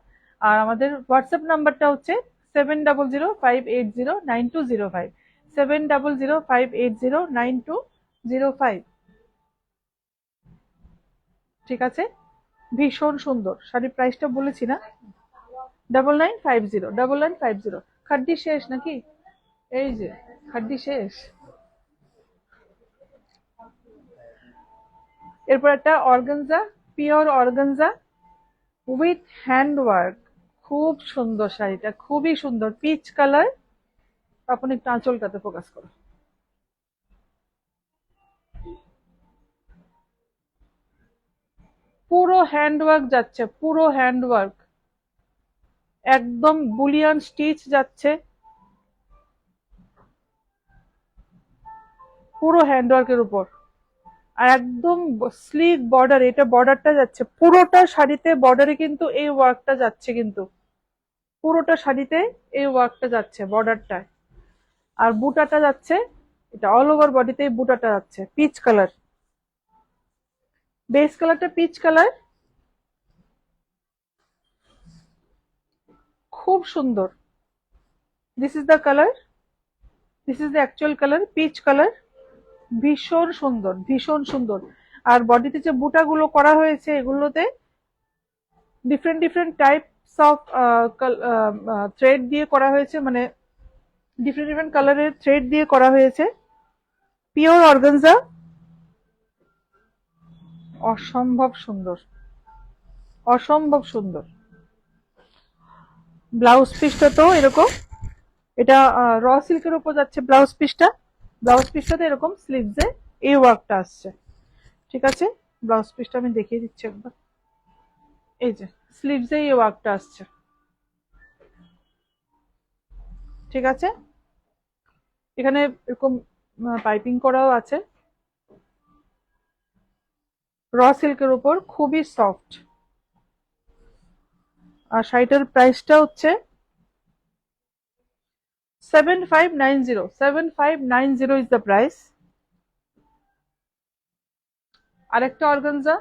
আর আমাদের হোয়াটসঅ্যাপ নাম্বারটা হচ্ছে 7005809205, 7005809205। ঠিক আছে, ভীষণ সুন্দর শাড়ির প্রাইসটা বলেছি না, 9950, 9950। খাড্ডি শেষ নাকি? এই যে খাড্ডি শেষ। এরপর একটা organza, pure organza with hand work. খুব সুন্দর শাড়িটা, খুবই সুন্দর, পিচ কালার। আপনি একটু আঁচলটাতে ফোকাস করো। পুরো হ্যান্ড ওয়ার্ক যাচ্ছে, পুরো হ্যান্ড ওয়ার্ক, একদম বুলিয়ান স্টিচ যাচ্ছে, পুরো হ্যান্ড ওয়ার্কের উপর। আর একদম স্লিক বর্ডার, এটা বর্ডারটা যাচ্ছে পুরোটা শাড়িতে, বর্ডারে কিন্তু এই ওয়ার্কটা যাচ্ছে, কিন্তু পুরোটা শাড়িতে এই ওয়ার্কটা যাচ্ছে বর্ডারটায়। আর বুটাটা যাচ্ছে, এটা অল ওভার বডিতে বুটাটা যাচ্ছে পিচ কালার। বেস কালারটা পিচ কালার, খুব সুন্দর। This is the colour, this is the actual colour, peach colour. ভীষণ সুন্দর, ভীষণ সুন্দর। আর বডিতে যে বুটাগুলো করা হয়েছে এগুলোতে different different types of thread দিয়ে করা হয়েছে, মানে ডিফারেন্ট ডিফারেন্ট কালারের থ্রেড দিয়ে করা হয়েছে। পিওর অর্গানজা, অসম্ভব সুন্দর, অসম্ভব সুন্দর। ব্লাউজ পিসটা তো এরকম, এটা র সিল্কের উপর যাচ্ছে ব্লাউজ পিসটা। ব্লাউজ পিসটাতে এরকম স্লিভসে এই ওয়ার্কটা আসছে, ঠিক আছে। ব্লাউজ পিসটা আমি দেখিয়ে দিচ্ছি একবার, এই যে স্লিভসে এই ওয়ার্কটা আসছে, ঠিক আছে। এখানে এরকম পাইপিং করাও আছে, র সিল্কের উপর, খুবই সফট। আর শাড়িটার প্রাইসটা হচ্ছে 7590, 7590 ইজ দ্য প্রাইস। আরেকটা অর্গানজা,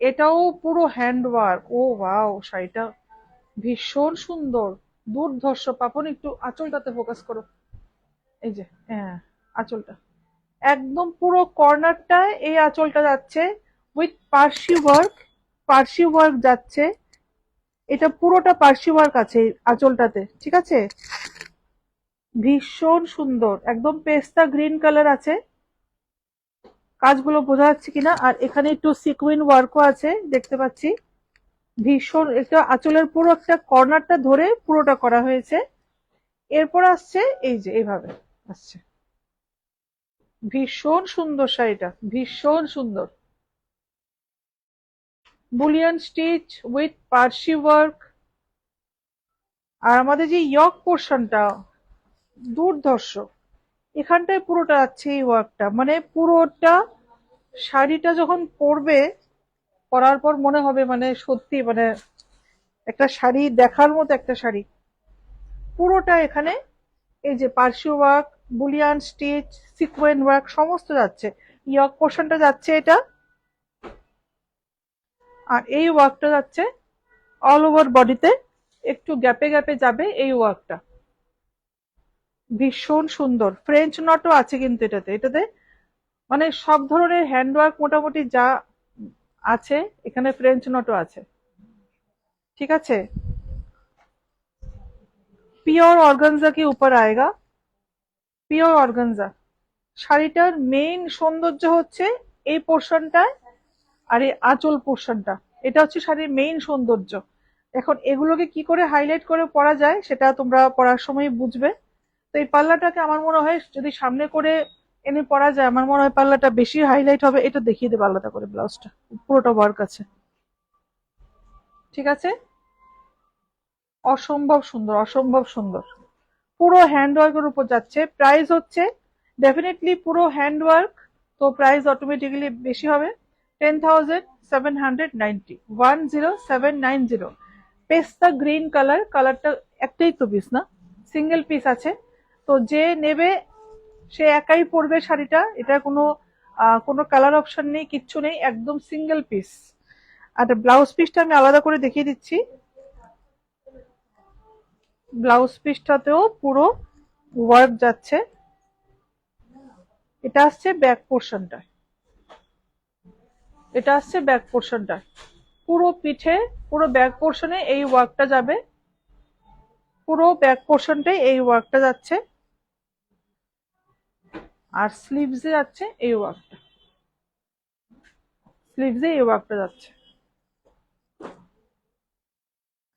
এটাও পুরো হ্যান্ড ওয়ার্ক। ও ওয়াও, শাড়িটা ভীষণ সুন্দর, দুর্ধর্ষ। পাপন একটু আঁচলটাতে ফোকাস করো, এই যে হ্যাঁ আঁচলটা, একদম পুরো কর্নারটায় এই আঁচলটা যাচ্ছে with Parsi work, Parsi work যাচ্ছে। এটা পুরোটা পার্সি ওয়ার্ক আছে আঁচলটাতে, ঠিক আছে। ভীষণ সুন্দর, একদম পেস্তা গ্রিন কালার আছে, কাজগুলো বোঝা যাচ্ছে কিনা। আর এখানে একটু সিকুইন ওয়ার্কও আছে দেখতে পাচ্ছি। ভীষণ একটা আঁচলের পুরো একটা কর্নারটা ধরে পুরোটা করা হয়েছে। এরপর আসছে এই যে এইভাবে আসছে। ভীষণ সুন্দর শাড়িটা, ভীষণ সুন্দর। Bullion stitch with Parsi work. আর আমাদের যে ইয়ক পোর্শনটা দুর্ধর্ষ, এখানটায় পুরোটা আছে এই ওয়ার্কটা, মানে পুরোটা শাড়িটা যখন পরবে, পরার পর মনে হবে মানে সত্যি মানে একটা শাড়ি দেখার মতো একটা শাড়ি। পুরোটা এখানে এই যে Parsi work, bullion stitch, sequence work সমস্ত যাচ্ছে। ইয়ক পোর্শনটা যাচ্ছে এটা, আর এই ওয়ার্কটা যাচ্ছে অল ওভার বডিতে, একটু গ্যাপে গ্যাপে যাবে এই ওয়ার্কটা। ভীষণ সুন্দর। ফ্রেঞ্চ নটও আছে কিন্তু এটাতে, এটাতে মানে সব ধরনের হ্যান্ডওয়ার্ক মোটামুটি যা আছে এখানে ফ্রেঞ্চ নটও আছে। ঠিক আছে। পিওর অর্গানজা के ऊपर आएगा, পিওর অর্গানজা। শাড়িটার মেইন সৌন্দর্য হচ্ছে এই পোর্শনটায় আর এই আঁচল পোর্শনটা, এটা হচ্ছে শাড়ির মেইন সৌন্দর্য। এখন এগুলোকে কি করে হাইলাইট করে পরা যায় সেটা তোমরা পরার সময় বুঝবে। তো এই পাল্লাটাকে আমার মনে হয় যদি সামনে করে এনে পরা যায়, আমার মনে হয় পাল্লাটা বেশি হাইলাইট হবে। এটা দেখিয়ে দেবে আলাদা করে, ব্লাউজটা পুরোটা ওয়ার্ক আছে। ঠিক আছে। অসম্ভব সুন্দর, অসম্ভব সুন্দর। পুরো হ্যান্ডওয়ার্কের উপর যাচ্ছে। প্রাইস হচ্ছে ডেফিনেটলি পুরো হ্যান্ডওয়ার্ক, তো প্রাইস অটোমেটিক্যালি বেশি হবে। 10,790, 10790। পেস্তা গ্রিন কালার, কালারটা একটাই তো পিস না, সিঙ্গেল পিস আছে। তো যে নেবে সে একাই পরবে শাড়িটা, এটা কোনো কালার অপশন নেই, কিচ্ছু নেই, একদম সিঙ্গেল পিস। আর ব্লাউজ পিসটা আমি আলাদা করে দেখিয়ে দিচ্ছি। ব্লাউজ পিসটাতেও পুরো ওয়ার্ক যাচ্ছে। এটা আসছে ব্যাক পোর্শনটা, এটা আসছে ব্যাক পোর্শনটা। পুরো পিঠে পুরো ব্যাক পোর্শনে এই ওয়ার্কটা যাবে, পুরো ব্যাক পোর্শনটাই এই ওয়ার্কটা যাচ্ছে। আর স্লিভসে যাচ্ছে এই ওয়ার্কটা, স্লিভসে এই ওয়ার্কটা যাচ্ছে।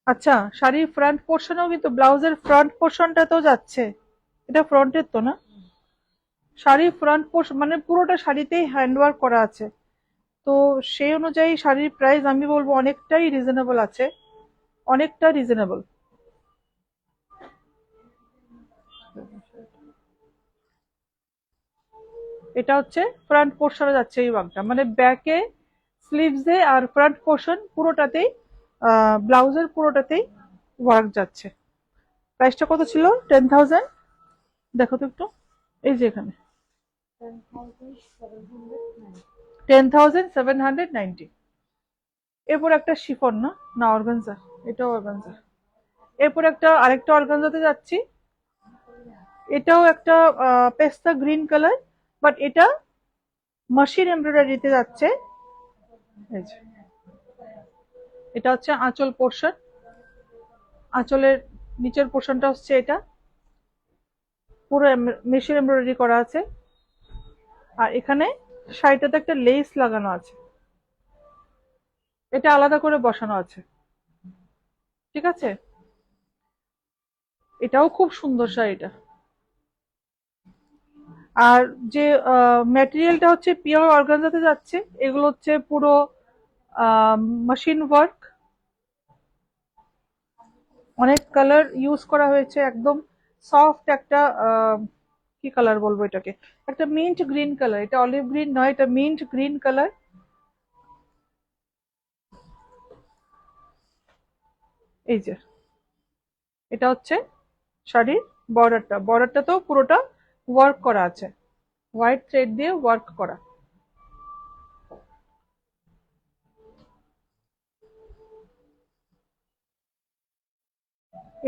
আচ্ছা, শাড়ির ফ্রন্ট পোর্শনেও কিন্তু ব্লাউজের ফ্রন্ট পোর্শনটাতেও যাচ্ছে। এটা ফ্রন্টের তো না, শাড়ির ফ্রন্ট পোর্শন মানে পুরোটা শাড়িতেই হ্যান্ডওয়ার্ক করা আছে। তো সেই অনুযায়ী শাড়ির প্রাইস আমি বলবো অনেকটাই রিজনেবল আছে, অনেকটা রিজনেবল। এটা হচ্ছে ফ্রন্ট পোর্শনে যাচ্ছে এই ওয়ার্কটা, মানে ব্যাকে স্লিভসে আর ফ্রন্ট পোর্শন পুরোটাতেই, ব্লাউজের পুরোটাতেই ওয়ার্ক যাচ্ছে। প্রাইসটা কত ছিল? 10,000। দেখো তো একটু, এই যে এখানে 10,790। এরপর একটা শিফন, না না অর্গানজা, এটাও অর্গানজা। এরপর আরেকটা অর্গানজাতে যাচ্ছি। এটাও একটা পেস্তা গ্রিন কালার, বাট এটা মাশিন এমব্রয়ডারিতে যাচ্ছে। এই যে এটা হচ্ছে আঁচল পোর্শন, আঁচলের নিচের পোর্শনটা হচ্ছে এটা, পুরো মেশিন এমব্রয়ডারি করা আছে। আর এখানে শাড়িটাতে একটা লেস লাগানো আছে, এটা আলাদা করে বসানো আছে। ঠিক আছে। এটাও খুব সুন্দর শাড়িটা। আর যে ম্যাটেরিয়ালটা হচ্ছে পিওর অর্গানজাতে যাচ্ছে। এগুলো হচ্ছে পুরো মেশিন ওয়ার্ক, অনেক কালার ইউজ করা হয়েছে। একদম সফট একটা কি কালার বলবো এটাকে, একটা মিন্ট গ্রিন কালার। এটা অলিভ গ্রিন নয়, এটা মিন্ট গ্রিন কালার। এই যে এটা হচ্ছে শাড়ির বর্ডারটা, বর্ডারটাতেও পুরোটা ওয়ার্ক করা আছে, হোয়াইট থ্রেড দিয়ে ওয়ার্ক করা।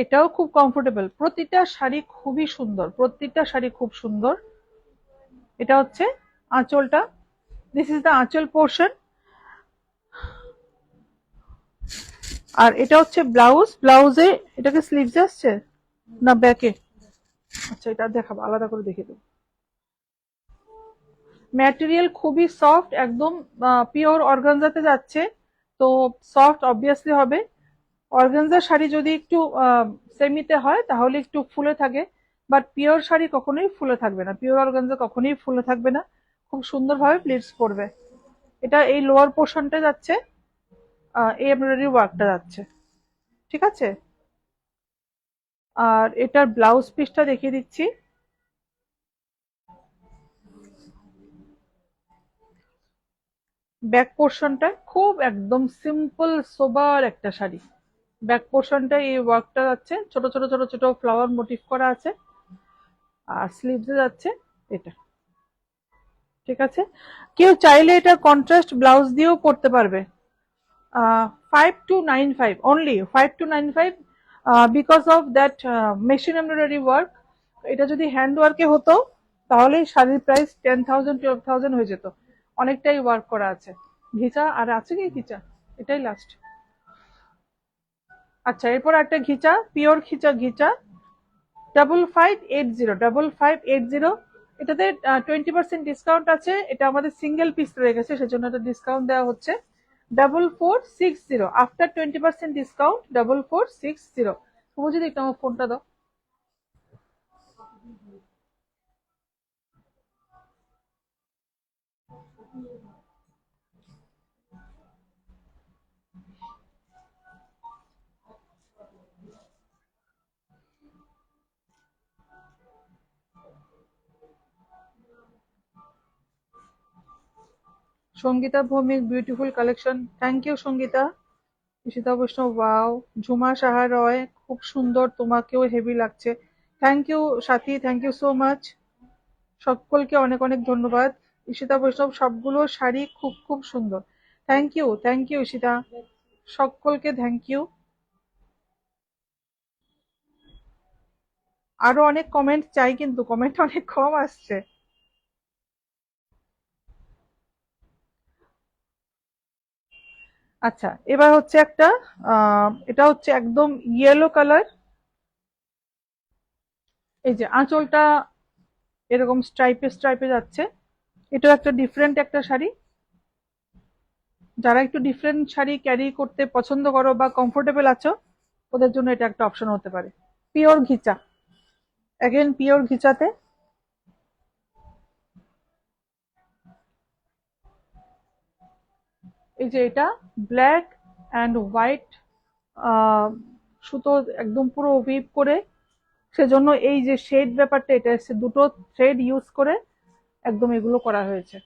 এটাও খুব কমফোর্টেবল। প্রতিটা শাড়ি খুবই সুন্দর, প্রতিটা শাড়ি খুব সুন্দর। এটা হচ্ছে আঁচলটা, দিস ইজ দ্য আঁচল পোর্শন। আর এটা হচ্ছে ব্লাউজ, ব্লাউজে এটাকে স্লিভস আসছে না ব্যাকে? আচ্ছা, এটা দেখাবো, আলাদা করে দেখিয়ে দেবো। ম্যাটেরিয়াল খুবই সফট, একদম পিওর অর্গানজাতে যাচ্ছে, তো সফট অবভিয়াসলি হবে। অর্গানজার শাড়ি যদি একটু সেমিতে হয় তাহলে একটু ফুলে থাকে, বাট পিওর শাড়ি কখনোই ফুলে থাকবে না, পিওর অর্গানজা কখনোই ফুলে থাকবে না, খুব সুন্দরভাবে প্লিটস পড়বে। এটা এই লোয়ার পোর্শনটা যাচ্ছে, এই এমব্রয়ডারি ওয়ার্কটা যাচ্ছে, ঠিক আছে। আর এটার ব্লাউজ পিসটা দেখিয়ে দিচ্ছি। ব্যাক পোর্শনটা খুব একদম সিম্পল সোবার একটা শাড়ি। ব্যাক পোর্শনটা এই ওয়ার্কটা যাচ্ছে, ছোট ছোট ছোট ছোট ফ্লাওয়ার মোটিভ করা আছে, আর স্লিভসে যাচ্ছে এটা, ঠিক আছে। কেউ চাইলে এটা কন্ট্রাস্ট ব্লাউজ দিয়েও পরতে পারবে। 5295 only, 5295, because of that machine embroidery work. এটা যদি হ্যান্ড ওয়ার্কে হতো তাহলে শাড়ির প্রাইস 10,000 12,000 হয়ে যেত, অনেকটাই ওয়ার্ক করা আছে। ঘিচা আর আছে কি ঘিচা, এটাই লাস্ট। আচ্ছা, এরপর একটা ঘিচা, পিওর ঘিচা, ঘিচা 5580, এটাতে 20% ডিসকাউন্ট আছে, এটা আমাদের সিঙ্গেল পিস রয়ে গেছে সেজন্য একটা ডিসকাউন্ট দেওয়া হচ্ছে। 4460 আফটার 20% ডিসকাউন্ট, 4460। বুঝে দিক আমার ফোনটা দাও। Sangeeta Bhowmik, beautiful collection, thank you Sangeeta. Ishita Baishnab, wow. Jhuma Saha রয়, খুব সুন্দর, তোমাকেও হেভি লাগছে। Thank you Sathi, thank you so much. সকলকে অনেক অনেক ধন্যবাদ। ঈশিতা বৈষ্ণব, সবগুলো শাড়ি খুব খুব সুন্দর। থ্যাংক ইউ ঈশিতা, সকলকে থ্যাংক ইউ। আরো অনেক কমেন্ট চাই, কিন্তু কমেন্ট অনেক কম আসছে। আচ্ছা, এবার হচ্ছে একটা, এটা হচ্ছে একদম ইয়েলো কালার। এই যে আঁচলটা এরকম স্ট্রাইপে স্ট্রাইপে যাচ্ছে, এটাও একটা ডিফারেন্ট একটা শাড়ি। যারা একটু ডিফারেন্ট শাড়ি ক্যারি করতে পছন্দ করো বা কমফোর্টেবল আছো, ওদের জন্য এটা একটা অপশন হতে পারে। পিওর ঘিচা, অ্যাগেন পিওর ঘিচাতে। এই যে এটা ব্ল্যাক অ্যান্ড হোয়াইট সুতো, একদম পুরো উইভ করে, সেজন্য এই যে শেড ব্যাপারটা, এটা এসছে দুটো থ্রেড ইউজ করে একদম এগুলো করা হয়েছে,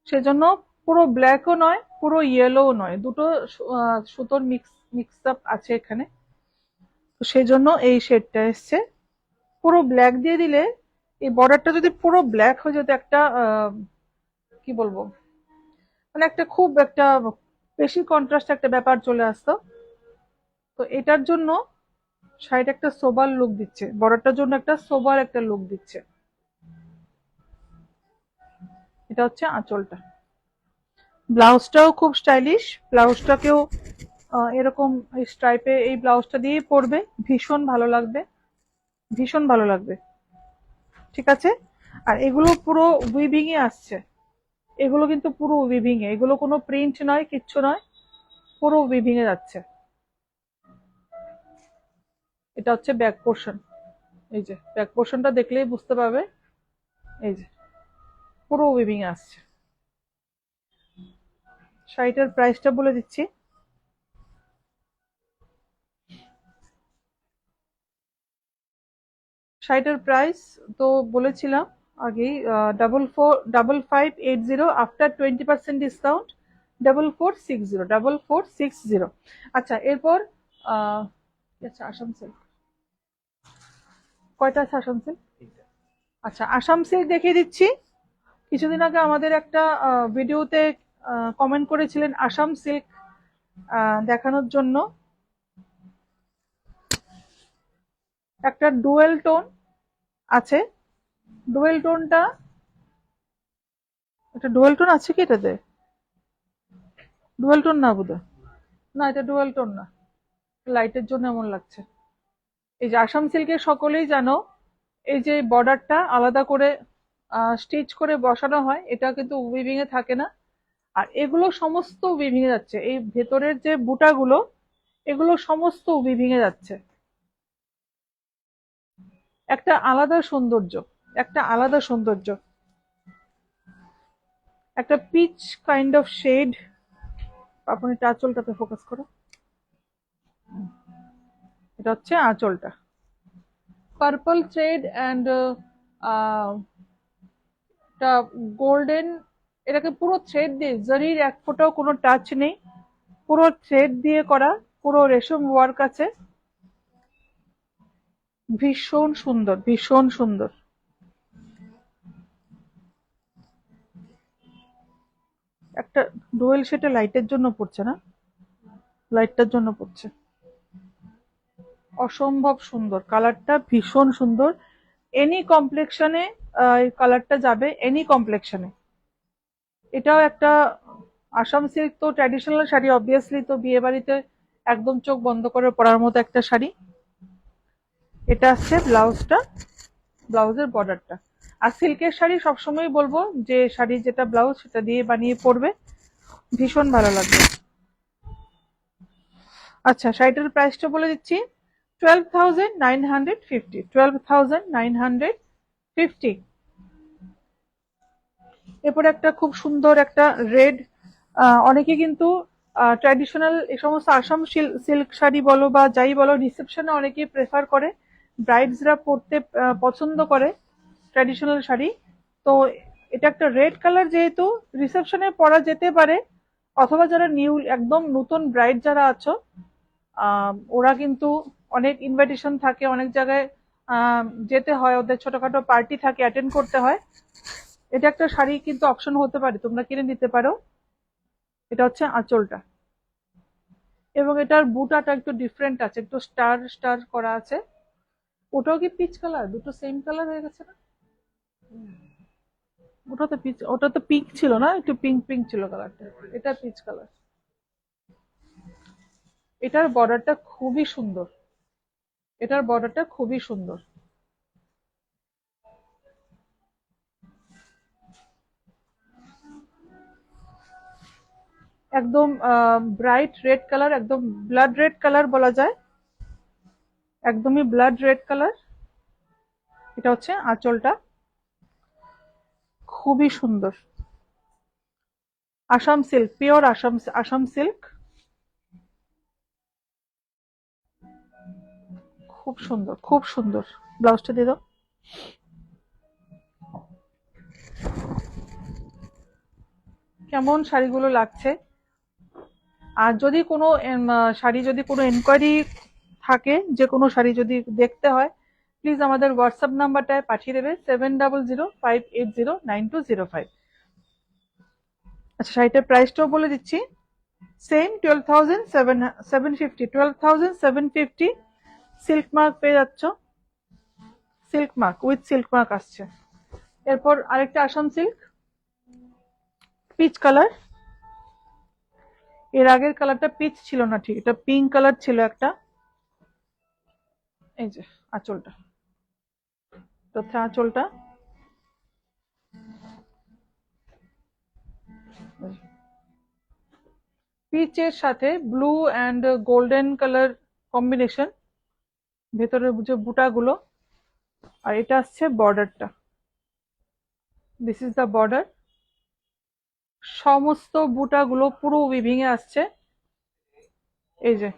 সেজন্য পুরো ব্ল্যাকও নয় পুরো ইয়েলোও নয়, দুটো সুতোর মিক্স আপ আছে এখানে, তো সেজন্য এই শেডটা এসছে। পুরো ব্ল্যাক দিয়ে দিলে, এই বর্ডারটা যদি পুরো ব্ল্যাক হয়ে যেত, একটা কি বলবো, মানে একটা খুব একটা বেশি কন্ট্রাস্ট একটা ব্যাপার চলে আসতো। তো এটার জন্য শাড়িটা একটা সোবার লুক দিচ্ছে, বর্ডারটার জন্য একটা সোবার একটা লুক দিচ্ছে। এটা হচ্ছে আঁচলটা। ব্লাউজটাও খুব স্টাইলিশ, ব্লাউজটাকেও এরকম স্ট্রাইপে এই ব্লাউজটা দিয়েই পরবে, ভীষণ ভালো লাগবে, ভীষণ ভালো লাগবে, ঠিক আছে। আর এগুলো পুরো উইভিং এ আসছে, এগুলো কিন্তু পুরো উইভিং এ, এগুলো কোনো প্রিন্ট নয়, কিচ্ছু নয়, পুরো উইভিং এ যাচ্ছে। এটা হচ্ছে ব্যাক পোর্শন, এই যে ব্যাক পোর্শনটা দেখলেই বুঝতে পারবে, এই যে পুরো উইভিং এ আসছে। শাড়িটার প্রাইসটা বলে দিচ্ছি। শাড়িটার প্রাইস তো বলেছিলাম আগেই, 5580 আফটার 20% ডিসকাউন্ট, 4460। আচ্ছা, এরপর আচ্ছা আসাম সিল্ক, কয়টা আছে আসাম সিল্ক? আচ্ছা, আসাম সিল্ক দেখিয়ে দিচ্ছি। কিছুদিন আগে আমাদের একটা ভিডিওতে কমেন্ট করেছিলেন আসাম সিল্ক দেখানোর জন্য। একটা ডুয়েল টোন আছে, ডুয়েল টোনটা, একটা ডুয়েল টোন আছে কি এটাতে? ডুয়েল টোন না বোধহয়, না এটা ডুয়েল টোন না, লাইটের জন্য এমন লাগছে। এই যে আসাম সিল্কের সকলেই জানো, এই যে বর্ডারটা আলাদা করে স্টিচ করে বসানো হয়, এটা কিন্তু উইভিং এ থাকে না। আর এগুলো সমস্ত উইভিং এ যাচ্ছে, এই ভেতরের যে বুটাগুলো এগুলো সমস্ত উইভিং এ যাচ্ছে। একটা আলাদা সৌন্দর্য, একটা আলাদা সৌন্দর্য, একটা পিচ কাইন্ড অফ শেড। আপনি এটা আঁচলটাতে ফোকাস করো, এটা হচ্ছে আঁচলটা, পার্পল থ্রেড অ্যান্ড এটা গোল্ডেন, এটাকে পুরো থ্রেড দিয়ে, জরির এক ফোঁটাও কোনো টাচ নেই, পুরো থ্রেড দিয়ে করা, পুরো রেশম ওয়ার্ক আছে, ভীষণ সুন্দর, ভীষণ সুন্দর। একটা ডুয়েল সেটা লাইটের জন্য পড়ছে না, লাইটটার জন্য পড়ছে। অসম্ভব সুন্দর কালারটা, ভীষণ সুন্দর। এনি কমপ্লেক্সনে এই কালারটা যাবে, এনি কমপ্লেক্সনে। এটাও একটা আসাম সিল্ক, তো ট্র্যাডিশনাল শাড়ি অবভিয়াসলি, তো বিয়ে বাড়িতে একদম চোখ বন্ধ করে পরার মতো একটা শাড়ি। এটা আসছে ব্লাউজটা, ব্লাউজের বর্ডারটা। আর সিল্কের শাড়ি সবসময় বলবো যে শাড়ি যেটা ব্লাউজ সেটা দিয়ে বানিয়ে পরবে, ভীষণ ভালো লাগবে। আচ্ছা, শাড়িটার প্রাইসটা বলে দিচ্ছি, 12,950, 12,950। এরপরে একটা খুব সুন্দর একটা রেড, অনেকে কিন্তু ট্র্যাডিশনাল এই সমস্ত আসাম সিল্ক শাড়ি বলো বা যাই বলো, রিসেপশনে অনেকে প্রেফার করে, ব্রাইডসরা পরতে পছন্দ করে ট্র্যাডিশনাল শাড়ি। তো এটা একটা রেড কালার, যেহেতু রিসেপশনে পরা যেতে পারে, অথবা যারা নিউ একদম নতুন ব্রাইড যারা আছো, ওরা কিন্তু অনেক ইনভাইটেশন থাকে, অনেক জায়গায় যেতে হয়, ওদের ছোটখাটো পার্টি থাকে, অ্যাটেন্ড করতে হয়, এটা একটা শাড়ি কিন্তু অপশন হতে পারে, তোমরা কিনে নিতে পারো। এটা হচ্ছে আঁচলটা, এবং এটার বুটাটা একটু ডিফারেন্ট আছে, একটু স্টার স্টার করা আছে। ওটাও কি পিচ কালার? দুটো সেম কালার হয়ে গেছে না? ওটাতে পিচ, ওটা তো পিঙ্ক ছিল না, একটু পিঙ্ক পিঙ্ক ছিল কালারটা, এটা পিচ কালার। এটার বর্ডারটা খুবই সুন্দর, এটার বর্ডারটা খুবই সুন্দর, একদম ব্রাইট রেড কালার, একদম ব্লাড রেড কালার বলা যায়, একদমই ব্লাড রেড কালার। এটা হচ্ছে আঁচলটা, খুবই সুন্দর, Assam silk, pure Assam, Assam silk, খুব সুন্দর, খুব সুন্দর। ব্লাউজটা দিয়ে দাও। কেমন শাড়িগুলো লাগছে? আর যদি কোনো শাড়ি, যদি কোনো এনকোয়ারি থাকে, যে কোনো শাড়ি যদি দেখতে হয়, প্লিজ আমাদের হোয়াটসঅ্যাপ নাম্বারটায় পাঠিয়ে দেবে, 7005809205। আচ্ছা, শাড়িটার প্রাইসটাও বলে দিচ্ছি, সেম 12,750, 12,750। সিল্ক মার্ক পেয়ে যাচ্ছ, silk mark, with silk mark আসছে। এরপর আরেকটা আসাম সিল্ক, পিচ কালার। এর আগের কালারটা পিচ ছিল না, ঠিক, এটা পিঙ্ক কালার ছিল একটা। এই যে আঁচলটা, তথা আঁচলটা, পিচের সাথে blue and golden colour combination, ভেতরের যে বুটাগুলো। আর এটা আসছে বর্ডারটা, দিস ইজ দ্য বর্ডার, সমস্ত বুটাগুলো পুরো উইভিং এ আসছে, এই যে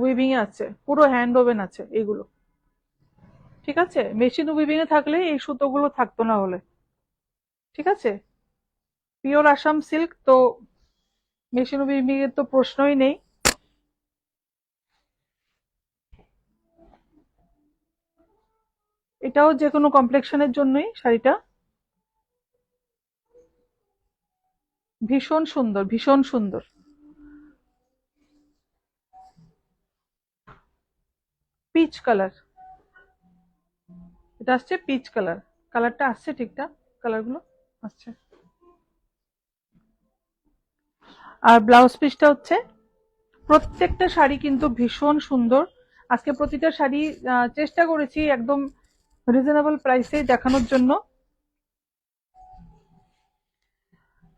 উইভিং এ আছে, পুরো হ্যান্ড ওভেন আছে এগুলো, ঠিক আছে? মেশিন উইভিং এ থাকলে এই সুতোগুলো থাকতো না হলে, ঠিক আছে? পিওর আসাম সিল্ক, তো মেশিন উইভিং এর তো প্রশ্নই নেই। এটাও যে কোনো কমপ্লেক্সনের জন্যই শাড়িটা, ভীষণ সুন্দর, ভীষণ সুন্দর। পিচ কালার, এটা আসছে পিচ কালার, কালারটা আসছে ঠিকঠাক, কালারগুলো আসছে। আর ব্লাউজ পিসটা হচ্ছে, প্রত্যেকটা শাড়ি কিন্তু ভীষণ সুন্দর। আজকে প্রতিটা শাড়ি চেষ্টা করেছি একদম রিজনেবল প্রাইসে দেখানোর জন্য।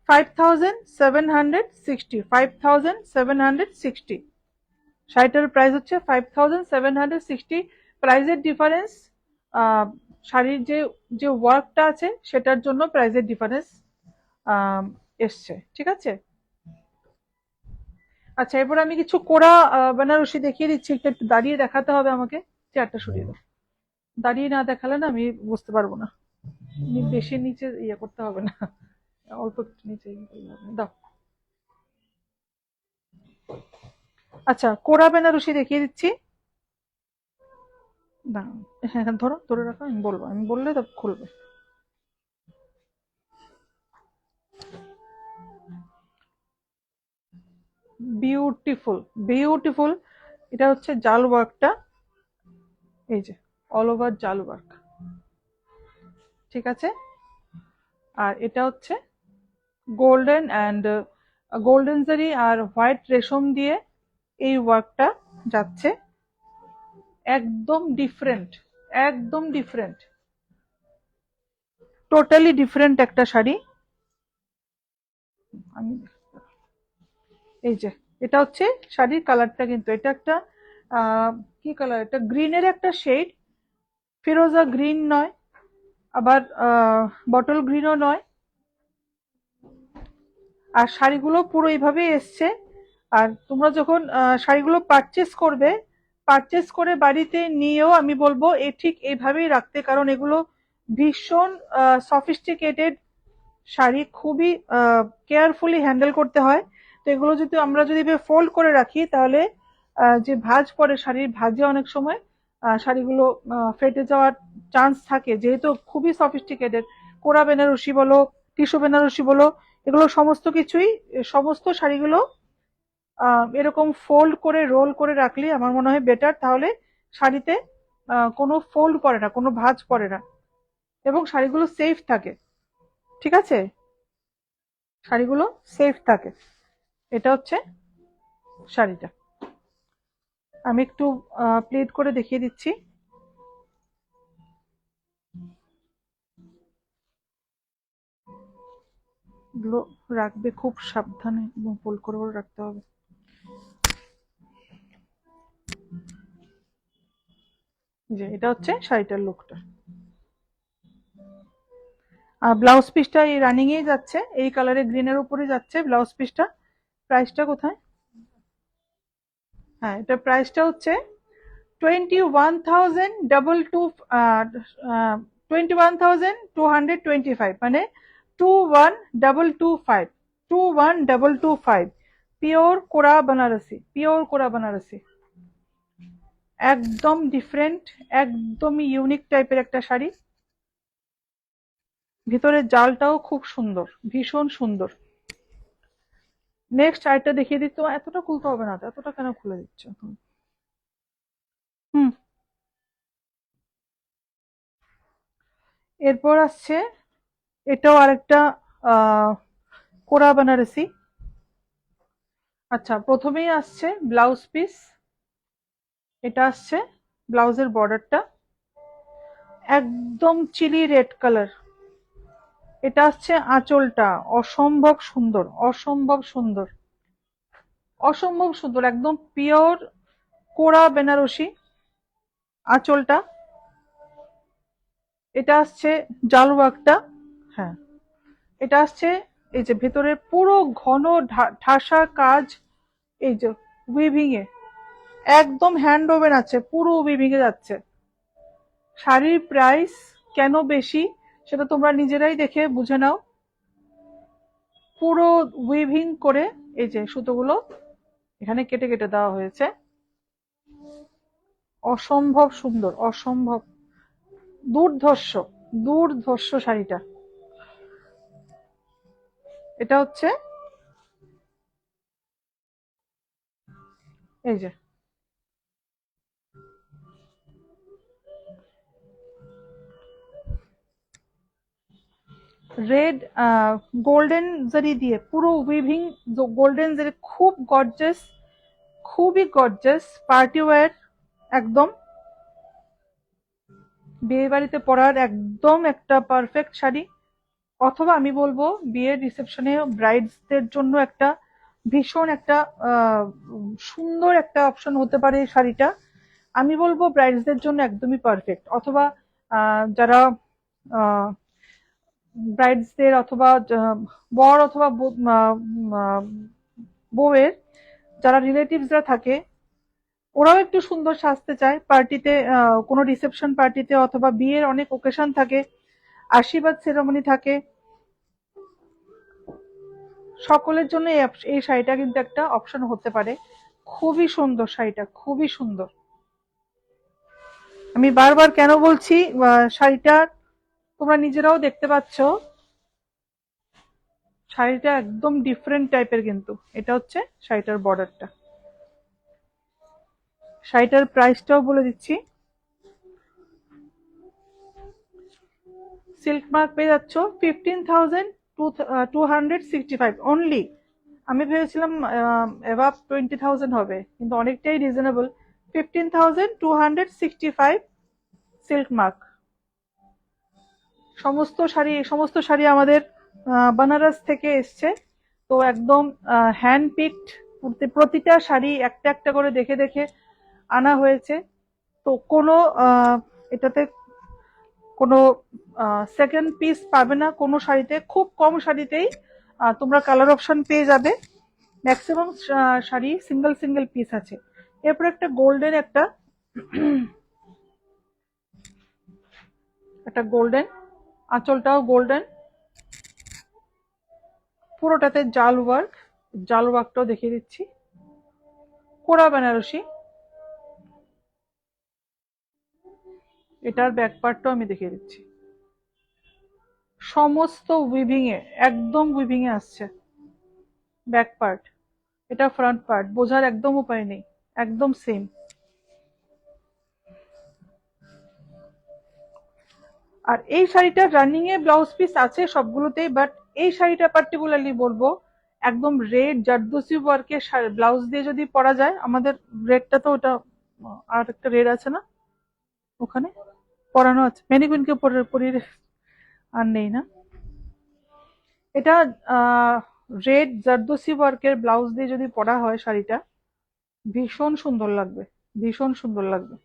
5760, 5760 শাড়িটার প্রাইস হচ্ছে 5760। প্রাইসের ডিফারেন্স, শাড়ির যে যে ওয়ার্কটা আছে সেটার জন্য প্রাইসের ডিফারেন্স এসছে, ঠিক আছে। আচ্ছা, এরপর আমি কিছু কোরা বেনারসি দেখিয়ে দিচ্ছি। একটু দাঁড়িয়ে দেখাতে হবে আমাকে। চেয়ারটা সরিয়ে দাও। দাঁড়িয়ে না দেখালে না আমি বুঝতে পারবো না। বেশি নিচে ইয়ে করতে হবে না, অল্প একটু নিচে দাও। আচ্ছা, কোরা বেনারসি দেখিয়ে দিচ্ছি। না, হ্যাঁ হ্যাঁ, ধরো, ধরে রাখো, আমি বলবো, আমি বললে তো খুলবে। Beautiful, beautiful. এটা হচ্ছে জাল ওয়ার্কটা, এই যে অল ওভার জাল ওয়ার্ক, ঠিক আছে। আর এটা হচ্ছে গোল্ডেন অ্যান্ড গোল্ডেন জারি আর হোয়াইট রেশম দিয়ে এই ওয়ার্কটা যাচ্ছে। একদম ডিফারেন্ট, একদম ডিফারেন্ট, টোটালি ডিফারেন্ট একটা শাড়ি। আমি এই যে, এটা হচ্ছে শাড়ির কালারটা, কিন্তু এটা একটা কি কালার, এটা গ্রিনের একটা শেড, ফিরোজা গ্রিন নয়, আবার বটল গ্রিনও নয়। আর শাড়িগুলো পুরো এইভাবেই এসছে। আর তোমরা যখন শাড়িগুলো পারচেস করবে, পারচেস করে বাড়িতে নিয়েও আমি বলবো ঠিক এইভাবেই রাখতে, কারণ এগুলো ভীষণ সফিস্টিকেটেড শাড়ি, খুবই কেয়ারফুলি হ্যান্ডেল করতে হয়। তো এগুলো যদি আমরা যদি ফোল্ড করে রাখি, তাহলে যে ভাঁজ পড়ে শাড়ির, ভাঁজে অনেক সময় শাড়িগুলো ফেটে যাওয়ার চান্স থাকে, যেহেতু খুবই সফিস্টিকেটেড। কোরা বেনারসি বলো, টিস্যু বেনারসি বলো, এগুলো সমস্ত কিছুই, সমস্ত শাড়িগুলো এরকম ফোল্ড করে রোল করে রাখলে আমার মনে হয় বেটার। তাহলে শাড়িতে কোনো ফোল্ড পড়ে না, কোনো ভাঁজ পড়ে না, এবং শাড়িগুলো সেফ থাকে, ঠিক আছে, শাড়িগুলো সেফ থাকে। এটা হচ্ছে শাড়িটা। আমি একটু প্লেট করে দেখিয়ে দিচ্ছি। এগুলো রাখবে খুব সাবধানে এবং ফোল্ড করে করে রাখতে হবে। যে এটা হচ্ছে শাড়িটার লুকটা। আর ব্লাউজ পিসটা এই রানিং এ যাচ্ছে, এই কালারে গ্রিনের উপরে যাচ্ছে ব্লাউজ পিসটা। প্রাইসটা কোথায়? হ্যাঁ, এটা প্রাইসটা হচ্ছে 21,225, মানে 21,225, 21,225। পিওর কোরা বানারসি, পিওর কোরা বানারসি, একদম ডিফারেন্ট, একদমই ইউনিক টাইপের একটা শাড়ি। ভিতরের জালটাও খুব সুন্দর, ভীষণ সুন্দর। নেক্সট আরেকটা দেখিয়ে দিচ্ছ। এতটা খুলতে হবে না তো, এতটা কেন খুলে দিচ্ছ? হুম। এরপর আসছে, এটাও আরেকটা কোরা বেনারসি। আচ্ছা, প্রথমেই আসছে ব্লাউজ পিস। এটা আসছে ব্লাউজের বর্ডারটা, একদম চিলি রেড কালার। এটা আসছে আঁচলটা, অসম্ভব সুন্দর, অসম্ভব সুন্দর, অসম্ভব সুন্দর, একদম পিওর কোরা বেনারসি আঁচলটা। এটা আসছে জাল ওয়ার্কটা, হ্যাঁ। এটা আসছে এই যে ভেতরের পুরো ঘন ঠাসা কাজ, এই যে উইভিং এ, একদম হ্যান্ড ওভেন আছে, পুরো উইভিং এ যাচ্ছে। শাড়ির প্রাইস কেন বেশি সেটা তোমরা নিজেরাই দেখে বুঝে নাও। পুরো উইভিং করে এই যে সুতোগুলো এখানে কেটে কেটে দেওয়া হয়েছে। অসম্ভব সুন্দর, অসম্ভব দুর্ধর্ষ, দুর্ধর্ষ শাড়িটা। এটা হচ্ছে এই যে রেড গোল্ডেন জারি দিয়ে পুরো উইভিং, গোল্ডেন জারি, খুব গর্জাস, খুবই গর্জাস পার্টি ওয়্যার, একদম বিয়ে বাড়িতে পরার একদম একটা পারফেক্ট শাড়ি। অথবা আমি বলবো বিয়ের রিসেপশনে ব্রাইডসদের জন্য একটা ভীষণ একটা সুন্দর একটা অপশন হতে পারে এই শাড়িটা। আমি বলবো ব্রাইডসদের জন্য একদমই পারফেক্ট। অথবা যারা ব্রাইডসদের অথবা বর অথবা বউয়ের যারা রিলেটিভসরা থাকে, ওরাও একটু সুন্দর সাজতে চায় পার্টিতে, কোনো রিসেপশন পার্টিতে অথবা বিয়ের অনেক ওকেশন থাকে, আশীর্বাদ সেরেমনি থাকে, সকলের জন্য এই শাড়িটা কিন্তু একটা অপশন হতে পারে। খুবই সুন্দর শাড়িটা, খুবই সুন্দর। আমি বারবার কেন বলছি, শাড়িটা তোমরা নিজেরাও দেখতে পাচ্ছ, শাড়িটা একদম ডিফারেন্ট টাইপের। কিন্তু এটা হচ্ছে শাড়িটার বর্ডারটা। শাড়িটার প্রাইসটাও বলে দিচ্ছি। সিল্ক মার্ক পেয়ে যাচ্ছ 15,265 অনলি। আমি ভেবেছিলাম এভাব 20,000 হবে, কিন্তু অনেকটাই রিজনেবল। 15,265 silk mark. সমস্ত শাড়ি আমাদের বানারস থেকে এসছে, তো একদম হ্যান্ড পিকড। প্রতিটা শাড়ি একটা একটা করে দেখে দেখে আনা হয়েছে। তো কোনো এটাতে কোনো সেকেন্ড পিস পাবে না কোনো শাড়িতে। খুব কম শাড়িতেই তোমরা কালার অপশন পেয়ে যাবে। Maximum sari single single piece আছে। এরপর একটা গোল্ডেন একটা গোল্ডেন, আঁচলটাও গোল্ডেন, পুরোটাতে জাল ওয়ার্কটাও দেখিয়ে দিচ্ছি। কোরা বেনারসি, এটার ব্যাক পার্টটাও আমি দেখিয়ে দিচ্ছি। সমস্ত উইভিং এ, একদম উইভিং এ আসছে ব্যাক পার্ট। এটা ফ্রন্ট পার্ট, বোঝার একদম উপায় নেই, একদম সেম। আর এই শাড়িটা রানিং এ ব্লাউজ পিস আছে সবগুলোতেই, বাট এই শাড়িটা পার্টিকুলারলি বলবো একদম রেড জারদোসি ওয়ার্কের ব্লাউজ দিয়ে যদি পরা যায়। আমাদের রেডটা তো ওটা, আর একটা রেড আছে না ওখানে পরানো আছে, ম্যানিকুইনকে পরিয়ে আর নেই না। এটা রেড জারদোসি ওয়ার্কের ব্লাউজ দিয়ে যদি পরা হয় শাড়িটা, ভীষণ সুন্দর লাগবে, ভীষণ সুন্দর লাগবে।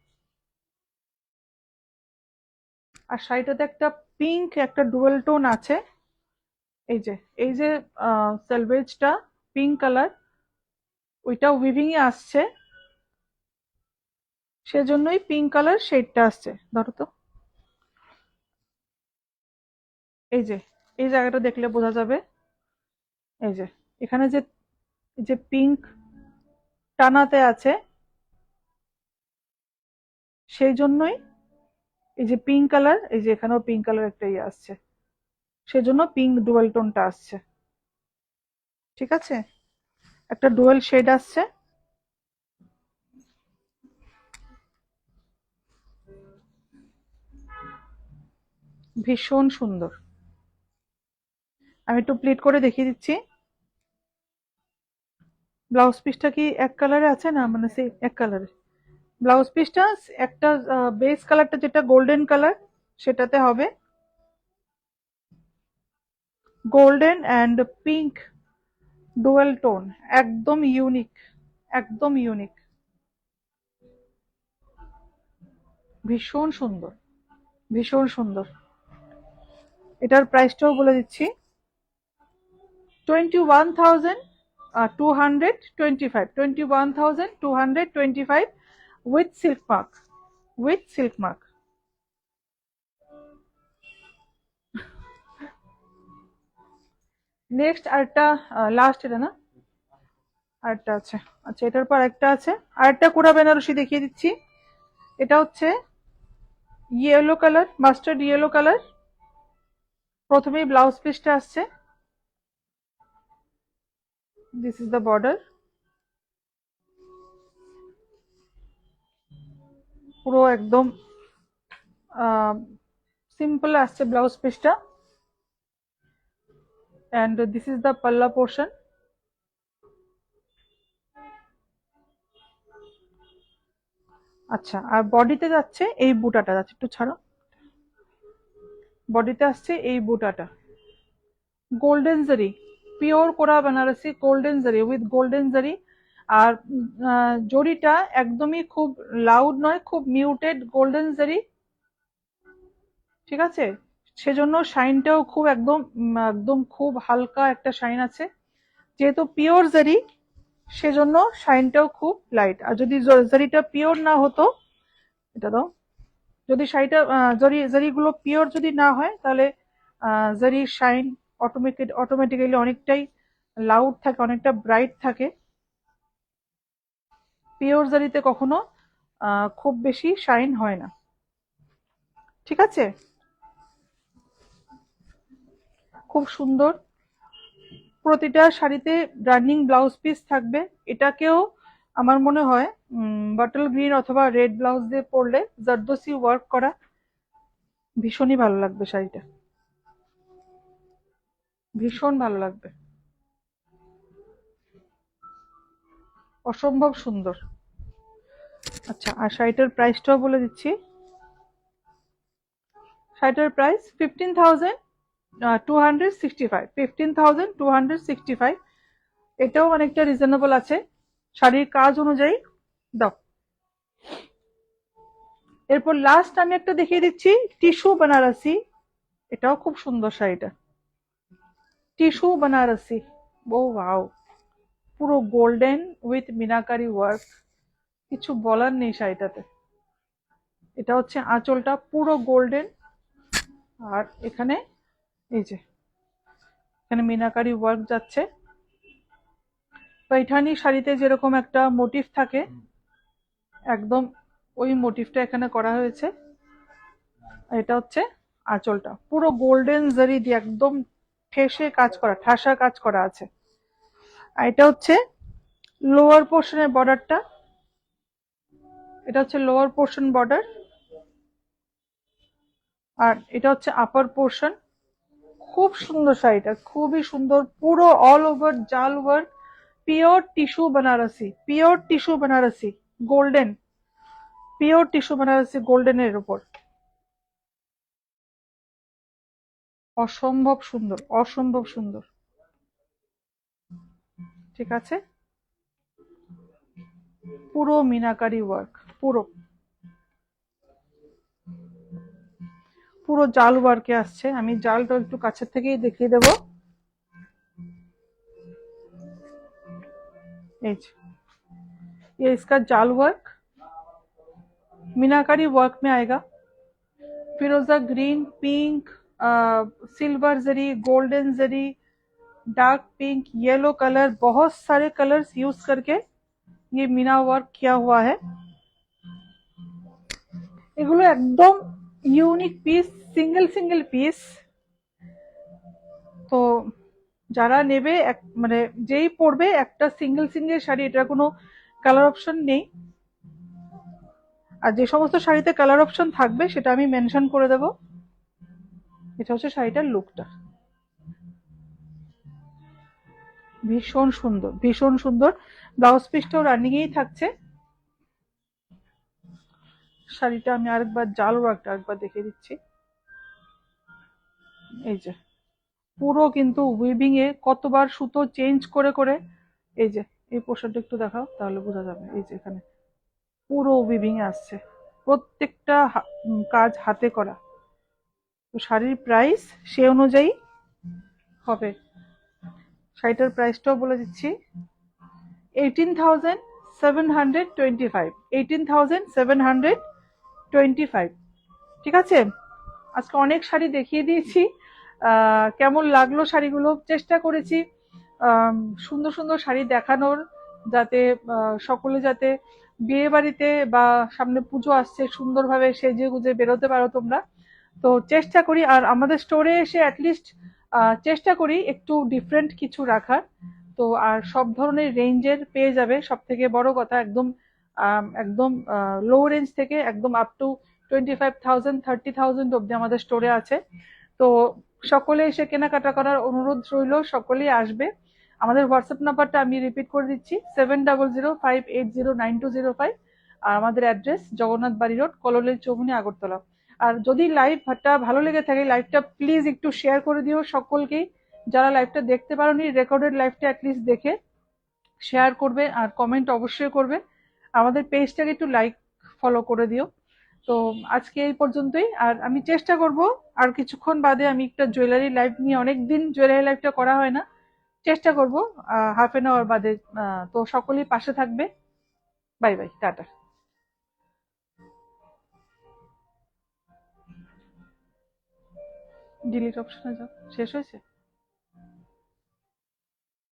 আর শাড়িটাতে একটা পিঙ্ক, একটা ডুয়েল টোন আছে। এই যে সেলভেজটা পিঙ্ক কালার, ওইটা উইভিং এ আসছে, সেজন্যই পিঙ্ক কালার শেডটা আসছে। ধরো তো, এই যে এই জায়গাটা দেখলে বোঝা যাবে। এই যে এখানে যে পিঙ্ক টানাতে আছে, সেই জন্যই এই যে পিঙ্ক কালার, এই যে এখানেও পিঙ্ক কালার একটা ইয়ে আসছে, সেজন্য পিঙ্ক ডুয়েল টোনটা আসছে। ঠিক আছে, একটা ডুয়েল শেড আসছে। ভীষণ সুন্দর। আমি একটু প্লিট করে দেখিয়ে দিচ্ছি। ব্লাউজ পিসটা কি এক কালারে আছে না, মানে সেই এক কালারে ব্লাউজ পিসটা। একটা বেস কালারটা যেটা গোল্ডেন কালার, সেটাতে হবে golden and pink dual tone. একদম ইউনিক, একদম ইউনিক, ভীষণ সুন্দর, ভীষণ সুন্দর। এটার প্রাইসটাও বলে দিচ্ছি, 21,225, 21,225 with silk mark, with silk mark. Next আরেকটা, লাস্ট এটা না, আরেকটা আছে। আচ্ছা, এটার পর একটা আছে, আরেকটা কোরা বেনারসি দেখিয়ে দিচ্ছি। এটা হচ্ছে yellow colour, mustard yellow colour. প্রথমেই ব্লাউজ পিসটা আসছে, দিস ইজ দ্য বর্ডার। পুরো একদম সিম্পল আসছে ব্লাউজ পিসটা, অ্যান্ড দিস ইজ দ্য পাল্লা পোর্শন। আচ্ছা, আর বডিতে যাচ্ছে এই বুটাটা, যাচ্ছে একটু ছাড়ো, বডিতে আসছে এই বুটাটা। গোল্ডেন জারি, পিওর কোরা বেনারসি গোল্ডেন জারি উইথ গোল্ডেন জারি। আর জরিটা একদমই খুব লাউড নয়, খুব মিউটেড গোল্ডেন জারি, ঠিক আছে? সেজন্য শাইনটাও খুব একদম একদম খুব হালকা একটা শাইন আছে। যেহেতু পিওর জারি সেজন্য শাইনটাও খুব লাইট। আর যদি জারিটা পিওর না হতো, এটা দাও, যদি শাড়িটা জারিগুলো পিওর যদি না হয় তাহলে জারির শাইন অটোমেটিক্যালি অনেকটাই লাউড থাকে, অনেকটা ব্রাইট থাকে। পিওর জারিতে কখনো খুব বেশি শাইন হয় না, ঠিক আছে? খুব সুন্দর। প্রতিটা শাড়িতে রানিং ব্লাউজ পিস থাকবে। এটাকেও আমার মনে হয় বটল গ্রিন অথবা রেড ব্লাউজ দিয়ে পরলে জারদোসি ওয়ার্ক করা ভীষণই ভালো লাগবে শাড়িটা, ভীষণ ভালো লাগবে, অসম্ভব সুন্দর। আচ্ছা, আর শাড়িটার প্রাইসটাও বলে দিচ্ছি। শাড়িটার প্রাইস 15,265, 15,265। এটাও অনেকটা রিজনেবল আছে শাড়ির কাজ অনুযায়ী। দাও, এরপর লাস্ট আমি একটা দেখিয়ে দিচ্ছি টিস্যু বেনারসি। এটাও খুব সুন্দর শাড়িটা, টিস্যু বেনারসি। ও ওয়াও, পুরো গোল্ডেন উইথ মিনাকারি ওয়ার্ক, কিছু বলার নেই শাড়িটাতে। এটা হচ্ছে আঁচলটা পুরো গোল্ডেন, আর এখানে এই যে এখানে মিনাকারি ওয়ার্ক যাচ্ছে। पैठानी শাড়িতে যেরকম একটা মোটিভ থাকে, একদম ওই মোটিভটা এখানে করা হয়েছে। এটা হচ্ছে আঁচলটা পুরো গোল্ডেন জারি দিয়ে একদম ঠেসে কাজ করা, ঠাসা কাজ করা আছে। আর এটা হচ্ছে লোয়ার পোর্শনের বর্ডারটা, এটা হচ্ছে লোয়ার পোর্শন বর্ডার, আর এটা হচ্ছে আপার পোর্শন। খুব সুন্দর শাড়িটা, খুবই সুন্দর, পুরো অল ওভার জাল work, pure tissue Benarasi, pure tissue Benarasi golden, pure tissue Benarasi গোল্ডেনের উপর। অসম্ভব সুন্দর, অসম্ভব সুন্দর, ঠিক আছে? পুরো মিনাকারি ওয়ার্ক, পুরো পুরো জাল ওয়ার্কে আসছে। আমি জালটা একটু কাছের থেকেই দেখিয়ে দেবো। এই যে, ये इसका जाल वर्क मीनाकारी वर्क में आएगा। फिरोजा ग्रीन, पिंक, सिल्वर जरी, गोल्डन जरी, डार्क पिंक, येलो कलर, बहुत सारे कलर्स यूज करके ये मीना वर्क किया हुआ है। এগুলো একদম unique piece, single single piece. তো যারা নেবে মানে যেই পরবে একটা সিঙ্গেল সিঙ্গেল শাড়ি, এটা কোনো কালার অপশন নেই। আর যে সমস্ত শাড়িতে কালার অপশন থাকবে সেটা আমি মেনশন করে দেব। এটা হচ্ছে শাড়িটার লুকটা, ভীষণ সুন্দর, ভীষণ সুন্দর। ব্লাউজ পিসটাও রানিং এই থাকছে। শাড়িটা আমি আরেকবার জাল ওয়ার্কটা আরেকবার দেখিয়ে দিচ্ছি। এই যে পুরো কিন্তু উইভিং এ কতবার সুতো চেঞ্জ করে করে, এই যে এই পোর্শনটা একটু দেখাও তাহলে বোঝা যাবে। এই যে এখানে পুরো উইভিং এ আসছে, প্রত্যেকটা কাজ হাতে করা। তো শাড়ির প্রাইস সে অনুযায়ী হবে। শাড়িটার প্রাইসটাও বলে দিচ্ছি, 18,725, 18,725, ঠিক আছে? আজকে অনেক শাড়ি দেখিয়ে দিয়েছি। কেমন লাগলো শাড়িগুলো? চেষ্টা করেছি সুন্দর সুন্দর শাড়ি দেখানোর, যাতে সকলে যাতে বিয়ে বাড়িতে বা সামনে পুজো আসছে সুন্দরভাবে সেজে গুজে বেরোতে পারো তোমরা। তো চেষ্টা করি, আর আমাদের স্টোরে এসে অ্যাটলিস্ট চেষ্টা করি একটু ডিফারেন্ট কিছু রাখার। তো আর সব ধরনের রেঞ্জের পেয়ে যাবে। সব থেকে বড় কথা, একদম একদম লো রেঞ্জ থেকে একদম আপ টু 25,000 30,000 অব্দি আমাদের স্টোরে আছে। তো সকলে এসে কেনাকাটা করার অনুরোধ রইল, সকলেই আসবে। আমাদের হোয়াটসঅ্যাপ নাম্বারটা আমি রিপিট করে দিচ্ছি, 7005809205। আর আমাদের অ্যাড্রেস জগন্নাথ বাড়ি রোড, কলোলের চৌমুনি, আগরতলা। আর যদি লাইভটা ভালো লেগে থাকে, লাইভটা প্লিজ একটু শেয়ার করে দিও সকলকেই, যারা লাইভটা দেখতে পারোনি, রেকর্ডেড লাইভটা অ্যাটলিস্ট দেখে শেয়ার করবে আর কমেন্ট অবশ্যই করবে। আমাদের পেজটাকে একটু লাইক ফলো করে দিও। তো আজকে এই পর্যন্তই। আর আমি চেষ্টা করব আর কিছুক্ষণ বাদে, আমি একটা জুয়েলারি লাইভ নিয়ে, অনেকদিন জুয়েলারি লাইভটা করা হয় না, চেষ্টা করব হাফ এন আওয়ার বাদে। তো সকলেই পাশে থাকবে। Bye bye, tata. ডিলিট অপশনে যাও, শেষ হয়েছে।